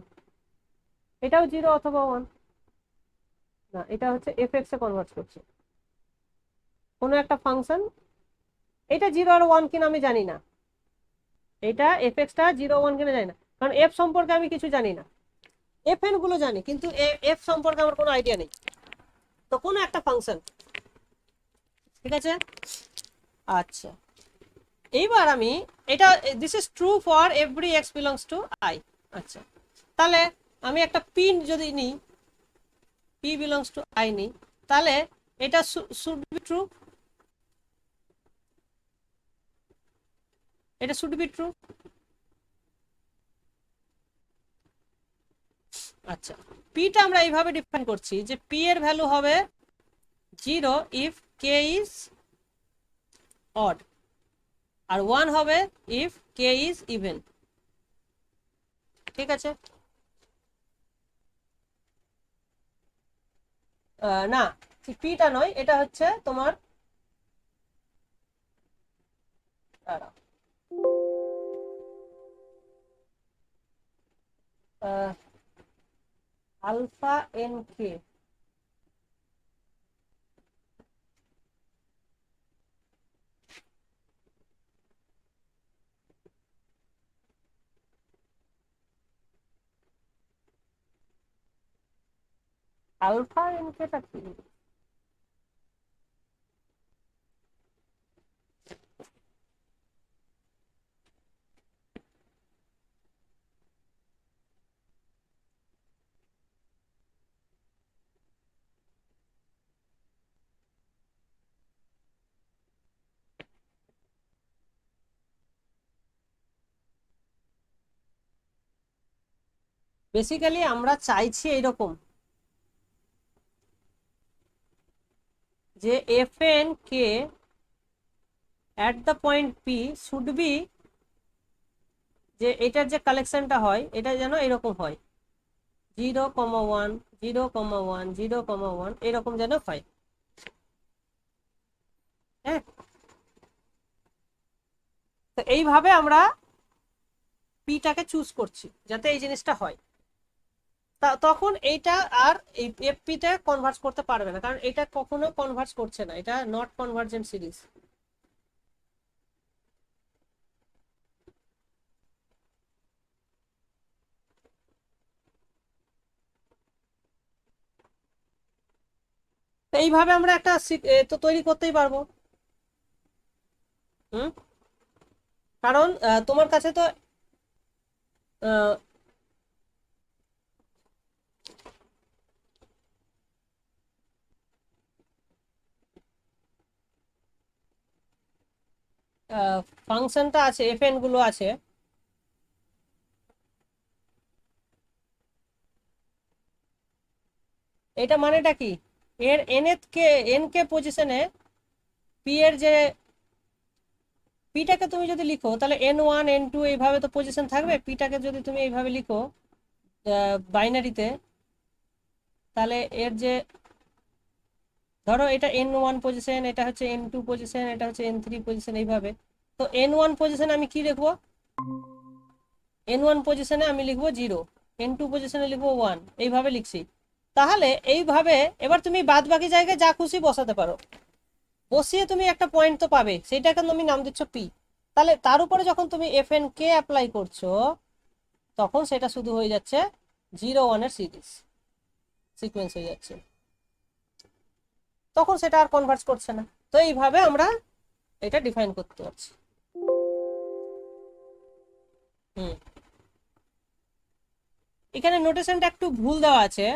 এটাও 0 অথবা 1, না এটা হচ্ছে এফ এক্স এ কনভার্ট করছে কোনো একটা ফাংশন। এটা 0 আর 1 কিনা আমি জানি না, এটা এফ এক্সটা 0 1 কিনা জানি না, কারণ এফ সম্পর্কে আমি কিছু জানি না। এফ এন গুলো জানি, কিন্তু এফ সম্পর্কে আমার কোনো আইডিয়া নেই। তো কোনো একটা ফাংশন, ঠিক আছে। আচ্ছা, এইবার আমি এটা, this is true for every x belongs to I. আচ্ছা, তাহলে আমি একটা পিন যদি নিই, পি বিলংস টু আই নিই, তাহলে এটা শুড বি ট্রু, এটা শুড বি ট্রু। আচ্ছা, পিটা আমরা এইভাবে ডিফাইন করছি যে পি এর ভ্যালু হবে 0 ইফ কে ইজ অড, আর 1 হবে ইফ কে ইজ ইভেন। ঠিক আছে, না পিটা নয়, এটা হচ্ছে তোমার, আলফা এন কে, আলফা এন কেটা কি? বেসিক্যালি আমরা চাইছি এইরকম, যে এফ এন কে at the point P should be, যে এটার যে কালেকশনটা হয় এটা যেন এরকম হয় 0,1 0,1 0,1 এরকম যেন হয়। হ্যাঁ, তো এইভাবে আমরা পিটাকে চুজ করছি যাতে এই জিনিসটা হয়। তখন এইটা আর এই এফপিটা কনভার্ট করতে পারবে না, কারণ এটা কখনো কনভার্ট করছে না, এটা নট কনভার্জেন্ট সিরিজ। তো এইভাবে আমরা একটা তো তৈরি করতেই পারবো। হুম, কারণ তোমার কাছে তো ফাংশনটা আছে, এফ এন গুলো আছে, এটা মানেটা কি, এর এন কে পজিশনে পি এর যে পিটাকে তুমি যদি লিখো, তাহলে n1 n2 এইভাবে তো পজিশন থাকবে। পিটাকে যদি তুমি এইভাবে লিখো বাইনারিতে, তাহলে এর যে, ধরো এটা n1 পজিশন, এটা হচ্ছে n2 পজিশন, এটা হচ্ছে n3 পজিশন, এইভাবে। তো n1 পজিশনে আমি কি লিখবো, n1 পজিশনে আমি লিখবো 0, n2 পজিশনে লিখবো 1, এইভাবে লিখছি। তাহলে এইভাবে এবার তুমি বাদ বাকি জায়গায় যা খুশি বসাতে পারো, বসিয়ে তুমি একটা পয়েন্ট তো পাবে, সেইটাকে তুমি নাম দিচ্ছ পি। তাহলে তার উপরে যখন তুমি এফ এন কে অ্যাপ্লাই করছো, তখন সেটা শুধু হয়ে যাচ্ছে 0 1 এর সিরিজ সিকোয়েন্স হয়ে যাচ্ছে, তখন সেটা আর কনভার্ট করছে না। তো এইভাবে আমরা এটা ডিফাইন করতে পারছি। হুম, এখানে নোটেশনটা একটু ভুল দেওয়া আছে,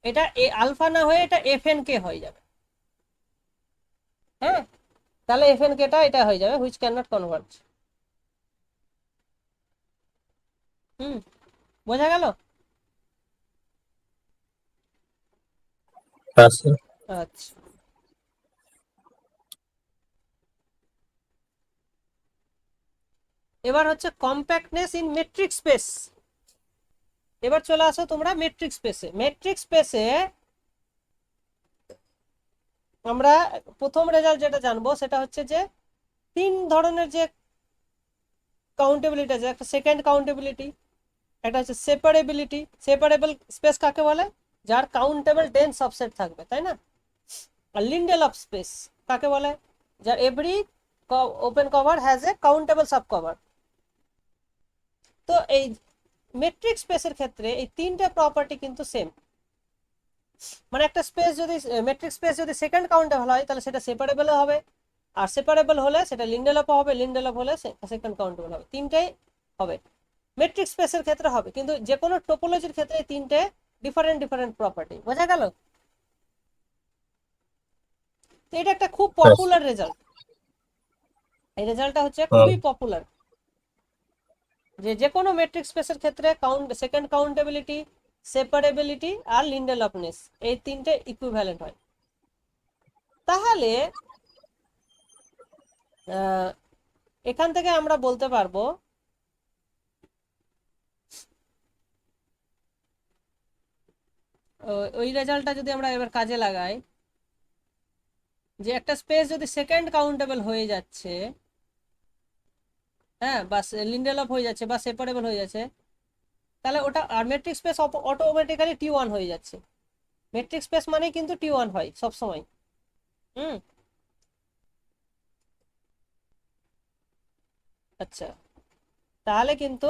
এটা আলফা না হয়ে এটা এফ এন কে হয়ে যাবে। হ্যাঁ, তাহলে এফএনকেটা এটা হয়ে যাবে হুইচ ক্যান নট কনভার্জ। বোঝা গেল? হ্যাঁ স্যার। আচ্ছা, এবার হচ্ছে কম্প্যাক্টনেস ইন মেট্রিক স্পেস। এবার চলে আসো তোমরা মেট্রিক স্পেসে। মেট্রিক স্পেসে আমরা প্রথম রেজাল্ট যেটা জানবো সেটা হচ্ছে যে তিন ধরনের যে কাউন্টেবিলিটি আছে, একটা সেকেন্ড কাউন্টেবিলিটি, একটা হচ্ছে সেপারেবিলিটি। সেপারেবল স্পেস কাকে বলে? যার কাউন্টেবল ডেন্স সাবসেট থাকবে, তাই না? আর লিন্ডেল অফ স্পেস কাকে বলে? যার every open cover has a countable sub cover. তো এই মেট্রিক স্পেসের ক্ষেত্রে এই তিনটে প্রপার্টি কিন্তু সেম। মানে একটা স্পেস যদি মেট্রিক স্পেস যদি সেকেন্ড কাউন্টেবল হয় তাহলে সেটা সেপারেবল হবে, আর সেপারেবল হলে সেটা লিন্ডেলপ হবে, লিন্ডেলপ হলে সেকেন্ড কাউন্টেবল হবে, তিনটেই হবে। মেট্রিক স্পেসের ক্ষেত্রে হবে, কিন্তু যে কোনো টোপোলজির ক্ষেত্রে তিনটে ডিফারেন্ট ডিফারেন্ট প্রপার্টি। বোঝা গেল? তো এটা একটা খুব পপুলার রেজাল্ট। এই রেজাল্টটা হচ্ছে খুবই পপুলার, যে কোনো মেট্রিক স্পেসের ক্ষেত্রে সেকেন্ড কাউন্টেবিলিটি, সেপারেবিলিটি আর লিন্ডেলপনেস এই তিনটে ইকুইভ্যালেন্ট হয়। তাহলে এখান থেকে আমরা বলতে পারবো ওই রেজাল্টটা যদি আমরা এবার কাজে লাগাই, যে একটা স্পেস যদি সেকেন্ড কাউন্টেবল হয়ে যাচ্ছে, হ্যাঁ, বা লিন্ডেলপ হয়ে যাচ্ছে বা সেপারেবল হয়ে যাচ্ছে, তাহলে ওটা আর মেট্রিক স্পেস অটোমেটিক্যালি টি1 হয়ে যাচ্ছে। মেট্রিক স্পেস মানেই কিন্তু টি1 হয় সবসময়। হুম, আচ্ছা, তাহলে কিন্তু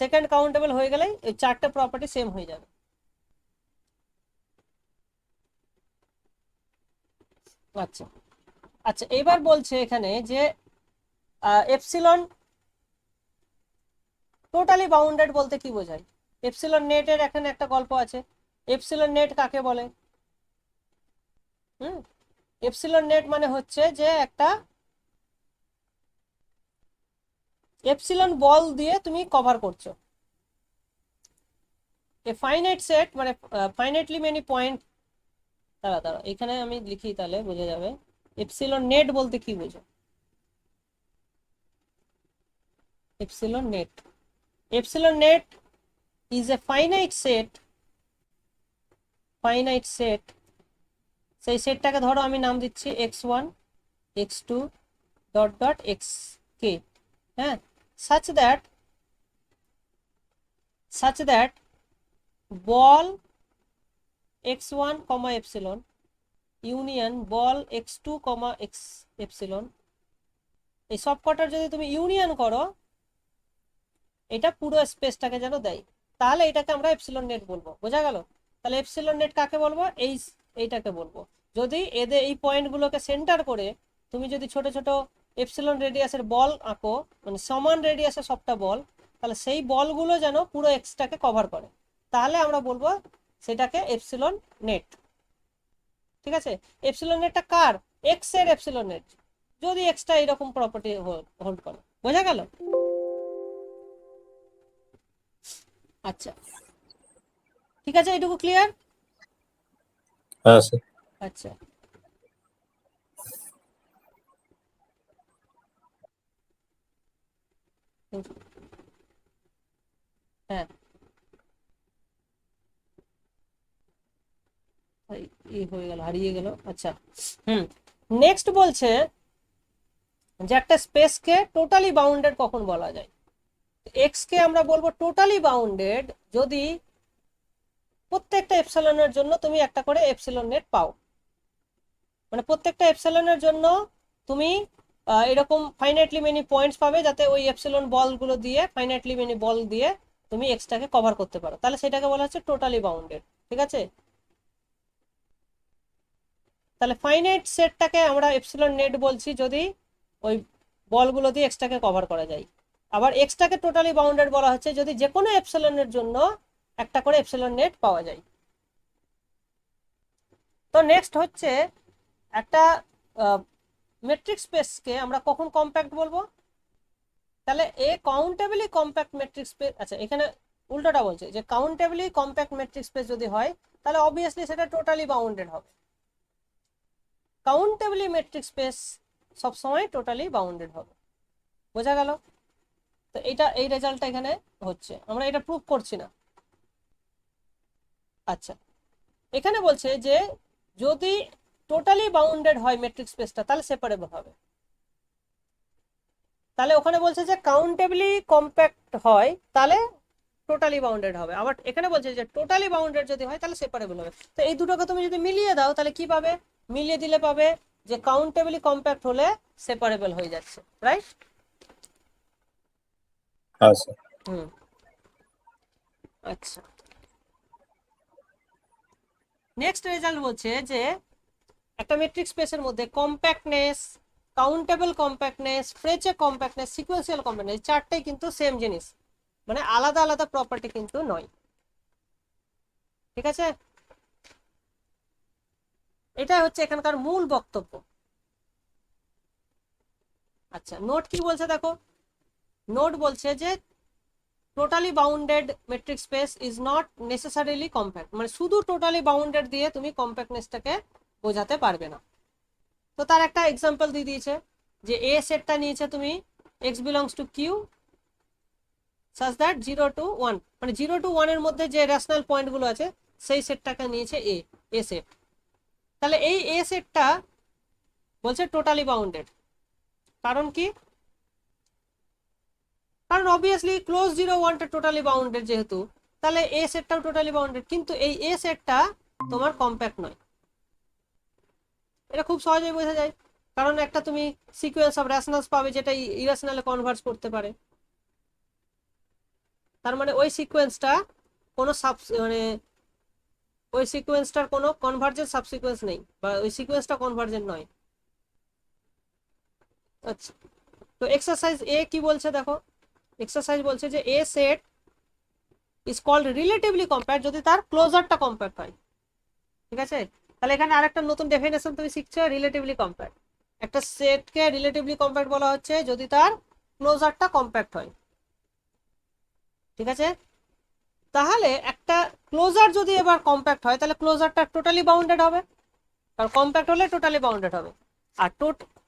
সেকেন্ড কাউন্টেবল হয়ে গেলেই ওই চারটে প্রপার্টি সেম হয়ে যাবে। আচ্ছা আচ্ছা, এবার বলছে এখানে যে এপসিলন টোটালি বাউন্ডেড বলতে কি বোঝায়? এপসিলন নেটের এখানে একটা গল্প আছে। এপসিলন নেট কাকে বলে? হুম, এপসিলন নেট মানে হচ্ছে যে একটা এপসিলন বল দিয়ে তুমি কভার করছো এ ফাইনাইট সেট, মানে ফাইনাইটলি মেনি পয়েন্ট। দাঁড়া দাঁড়া, এখানে আমি লিখি তাহলে বোঝা যাবে এপসিলন নেট বলতে কি বোঝো। Epsilon net, epsilon net is a finite set. সেই সেটটাকে ধরো আমি নাম দিচ্ছি x1 x2 dot dot x কে, হ্যাঁ, such that ball x1 comma epsilon union ball x2 comma x epsilon, এই সব কটার যদি তুমি ইউনিয়ন করো, এটা পুরো স্পেসটাকে যেন দেয়, তাহলে এটাকে আমরা এপসিলন নেট বলবো। বোঝা গেল? তাহলে এপসিলন নেট কাকে বলবো? এইটাকে বলবো। যদি এদের এই পয়েন্টগুলোকে সেন্টার করে তুমি যদি ছোট ছোট এপসিলন রেডিয়াসের বল আঁকো, মানে সমান রেডিয়াসের সবটা বল, তাহলে সেই বলগুলো যেন পুরো এক্সটাকে কভার করে, তাহলে আমরা বলবো সেটাকে এপসিলন নেট। ঠিক আছে? এপসিলন নেটটা কার? এক্স এর এপসিলন নেট, যদি এক্সটা এরকম প্রপার্টি হোল্ড করে। বোঝা গেল? আচ্ছা, ঠিক আছে, এইটুকু ক্লিয়ার? হ্যাঁ স্যার। আচ্ছা, হ্যাঁ, এই হয়ে গেল, হারিয়ে গেল। আচ্ছা, নেক্সট বলছে যে একটা স্পেসকে টোটালি বাউন্ডেড কখন বলা যায়? এক্স কে আমরা বলবো টোটালি বাউন্ডেড যদি প্রত্যেকটা এপসিলনের জন্য তুমি একটা করে এপসিলন নেট পাও। মানে প্রত্যেকটা এপসিলনের জন্য তুমি এরকম ফাইনাইটলি মেনি পয়েন্টস পাবে, যাতে ওই এপসিলন বলগুলো দিয়ে, ফাইনাইটলি মেনি বল দিয়ে তুমি এক্সটাকে কভার করতে পারো, তাহলে সেটাকে বলা হচ্ছে টোটালি বাউন্ডেড। ঠিক আছে? তাহলে ফাইনাইট সেটটাকে আমরা এপসিলন নেট বলছি যদি ওই বলগুলো দিয়ে এক্সটাকে কভার করা যায়। আবার এক্সটাকে টোটালি বাউন্ডেড বলা হচ্ছে যদি যে কোনো এপসিলনের জন্য একটা করে এপসিলন নেট পাওয়া যায়। তো নেক্সট হচ্ছে একটা মেট্রিক স্পেসকে আমরা কখন কম্প্যাক্ট বলবো? তাহলে এ কাউন্টেবলি কম্প্যাক্ট মেট্রিক স্পেস, আচ্ছা এখানে উল্টোটা বলছে যে কাউন্টেবলি কম্প্যাক্ট মেট্রিক স্পেস যদি হয় তাহলে অবভিয়াসলি সেটা টোটালি বাউন্ডেড হবে। কাউন্টেবলি মেট্রিক স্পেস সবসময় টোটালি বাউন্ডেড হবে। বোঝা গেল? তো এই রেজাল্টটা এখানে হচ্ছে, আমরা এটা প্রুভ করছি না। আচ্ছা, এখানে বলছে যে যদি টোটালি বাউন্ডেড হয় মেট্রিক স্পেসটা তাহলে সেপারেবল হবে। তাহলে ওখানে বলছে যে কাউন্টেবলি কম্প্যাক্ট হয় তাহলে টোটালি বাউন্ডেড হবে, আবার এখানে বলছে যে টোটালি বাউন্ডেড যদি হয় তাহলে সেপারেবল হবে। তো এই দুটোকে তুমি যদি মিলিয়ে দাও তাহলে কি পাবে? মিলিয়ে দিলে পাবে যে কাউন্টেবলি কম্প্যাক্ট হলে সেপারেবল হয়ে যাচ্ছে, রাইট? হ্যাঁ স্যার। হুম, আচ্ছা। নেক্সট রেজাল্ট বলছে যে একটা মেট্রিক স্পেসের মধ্যে compactness, countable compactness, Frechet compactness, sequential compactness চারটাই কিন্তু সেম জিনিস, মানে আলাদা আলাদা প্রপার্টি কিন্তু নয়। ঠিক আছে, এটা হচ্ছে এখানকার মূল বক্তব্য। আচ্ছা, নোট কি বলছে দেখো। নোট বলছে যে totally bounded metric space is not necessarily compact, মানে শুধু টোটালি বাউন্ডেড দিয়ে তুমি কম্প্যাক্টনেসটাকে বোঝাতে পারবে না। তো তার একটা এক্সাম্পল দিয়ে দিয়েছে যে এ সেটটা নিয়েছে তুমি x belongs to Q such that 0 to 1, মানে 0 to 1 এর মধ্যে যে রেশনাল পয়েন্টগুলো আছে সেই সেটটাকে নিয়েছে এ সেট। তাহলে এই এ সেটটা বলছে টোটালি বাউন্ডেড। কারণ কি? কারণ অবভিয়াসলি ক্লোজ 0 1টা টোটালি বাউন্ডেড যেহেতু, তাহলে এ সেটটাও টোটালি বাউন্ডেড, কিন্তু এই এ সেটটা তোমার কম্প্যাক্ট নয়। এটা খুব সহজেই বোঝা যায়, কারণ একটা তুমি সিকোয়েন্স অফ রেশনালস পাবে যেটা ইরেশনালে কনভার্জ করতে পারে। তার মানে ওই সিকোয়েন্সটা কোনো মানে ওই সিকোয়েন্সটার কোনো কনভার্জেন্ট সাবসিকোয়েন্স নেই, বা ওই সিকোয়েন্সটা কনভার্জেন্ট নয়। আচ্ছা, তো এক্সারসাইজ এ কি বলছে দেখো। এক্সারসাইজ বলছে যে a set is called relatively compact যদি তার ক্লোজারটা কম্প্যাক্ট হয়। ঠিক আছে, তাহলে এখানে আরেকটা নতুন ডেফিনেশন তুমি শিখছো, রিলেটিভলি কম্প্যাক্ট। একটা সেটকে রিলেটিভলি কম্প্যাক্ট বলা হচ্ছে যদি তার ক্লোজারটা কম্প্যাক্ট হয়। ঠিক আছে, তাহলে একটা ক্লোজার যদি এবার কম্প্যাক্ট হয় তাহলে ক্লোজারটা টোটালি বাউন্ডেড হবে, কারণ কম্প্যাক্ট হলে টোটালি বাউন্ডেড হবে। আর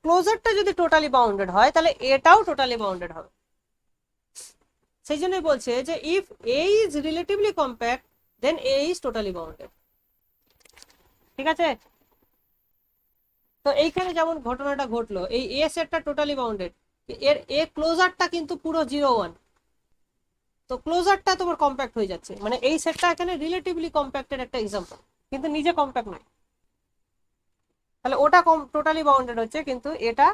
ক্লোজারটা যদি টোটালি বাউন্ডেড হয় তাহলে এটাও টোটালি বাউন্ডেড হবে। সেই জন্যই বলছে যে if A is relatively compact then A is totally bounded. ঠিক আছে, তো এইখানে যেমন ঘটনাটা ঘটলো, এই এ সেটটা টোটালি বাউন্ডেড, এর এ ক্লোজারটা কিন্তু পুরো 0 1, তো ক্লোজারটা তোমার কম্প্যাক্ট হয়ে যাচ্ছে, মানে এই সেটটা এখানে রিলেটিভলি কম্প্যাক্টের একটা এক্সাম্পল, কিন্তু নিজে কম্প্যাক্ট নয়। তাহলে ওটা টোটালি বাউন্ডেড হচ্ছে কিন্তু এটা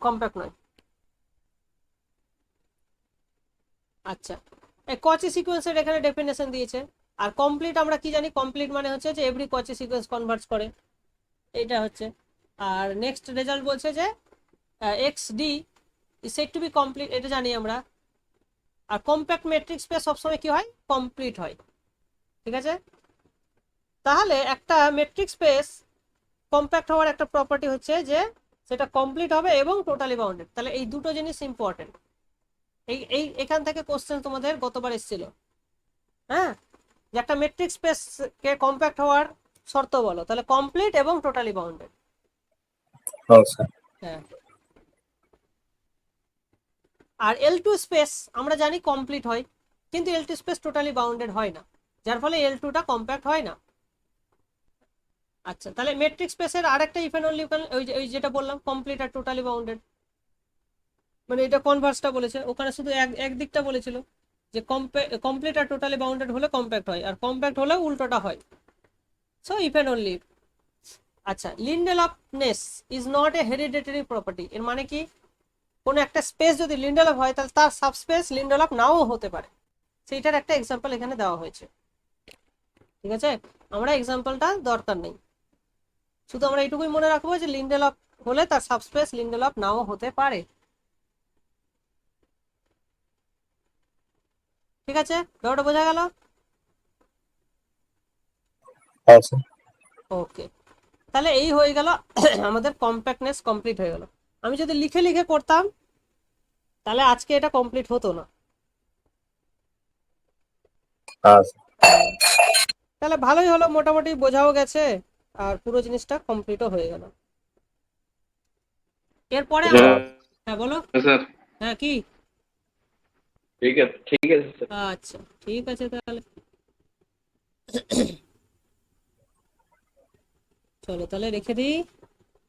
কম্প্যাক্ট নয়। আচ্ছা, এই কচি সিকোয়েন্সের এখানে ডেফিনেশন দিয়েছে। আর কমপ্লিট আমরা কি জানি, কমপ্লিট মানে হচ্ছে যে এভরি কচি সিকোয়েন্স কনভার্জ করে, এটা হচ্ছে। আর নেক্সট রেজাল্ট বলছে যে X D is said to be complete, এটা জানি আমরা। আর কম্প্যাক্ট মেট্রিক স্পেস সবসময় কি হয়, কমপ্লিট হয়। ঠিক আছে, তাহলে একটা মেট্রিক স্পেস কম্প্যাক্ট হওয়ার একটা প্রপার্টি হচ্ছে যে সেটা কমপ্লিট হবে এবং টোটালি বাউন্ডেড। তাহলে এই দুটো জিনিস ইম্পর্টেন্ট। এই এখান থেকে কোশ্চেন তোমাদের গতবার এসেছিল, হ্যাঁ, যে একটা মেট্রিক স্পেস কে কম্প্যাক্ট হওয়ার শর্ত বলো, তাহলে কমপ্লিট এবং টোটালি বাউন্ডেড। হ্যাঁ স্যার। হ্যাঁ, আর L2 স্পেস আমরা জানি কমপ্লিট হয়, কিন্তু L2 স্পেস টোটালি বাউন্ডেড হয় না, যার ফলে L2টা কম্প্যাক্ট হয় না। আচ্ছা, তাহলে মেট্রিক স্পেসের আরেকটা ইফেন অনলি ওই যেটা বললাম কমপ্লিট আর টোটালি বাউন্ডেড, মানে এটা কনভার্সটা বলেছে, ওখানে শুধু এক দিকটা বলেছিল যে কমপ্লিট আর টোটালি বাউন্ডেড হলে কম্প্যাক্ট হয়, আর কম্প্যাক্ট হলে উল্টোটা হয়। So if and only. আচ্ছা, Lindelofness is not a hereditary property, এর মানে কি, কোনো একটা স্পেস যদি লিন্ডেলফ হয় তাহলে তার সাবস্পেস লিন্ডেলফ নাও হতে পারে, সেইটার একটা এক্সাম্পল এখানে দেওয়া হয়েছে। ঠিক আছে, আমরা এক্সাম্পলটা দরকার নেই, শুধু আমরা এইটুকুই মনে রাখবো যে লিন্ডেলফ হলে তার সাবস্পেস লিন্ডেলফ নাও হতে পারে। ঠিক আছে, ব্যাপারটা বোঝা গেল? হ্যাঁ স্যার। ওকে। তাহলে এই হয়ে গেল আমাদের কম্প্যাক্টনেস কমপ্লিট হয়ে গেল। আমি যদি লিখে লিখে করতাম তাহলে আজকে এটা কমপ্লিট হতো না। হ্যাঁ স্যার। তাহলে ভালোই হলো, মোটামুটি বোঝাও গেছে আর পুরো জিনিসটা কমপ্লিটও হয়ে গেল। এরপরে হ্যাঁ বলো। স্যার হ্যাঁ কি? ঠিক আছে স্যার। আচ্ছা ঠিক আছে তাহলে চলো তাহলে রেখে দিই।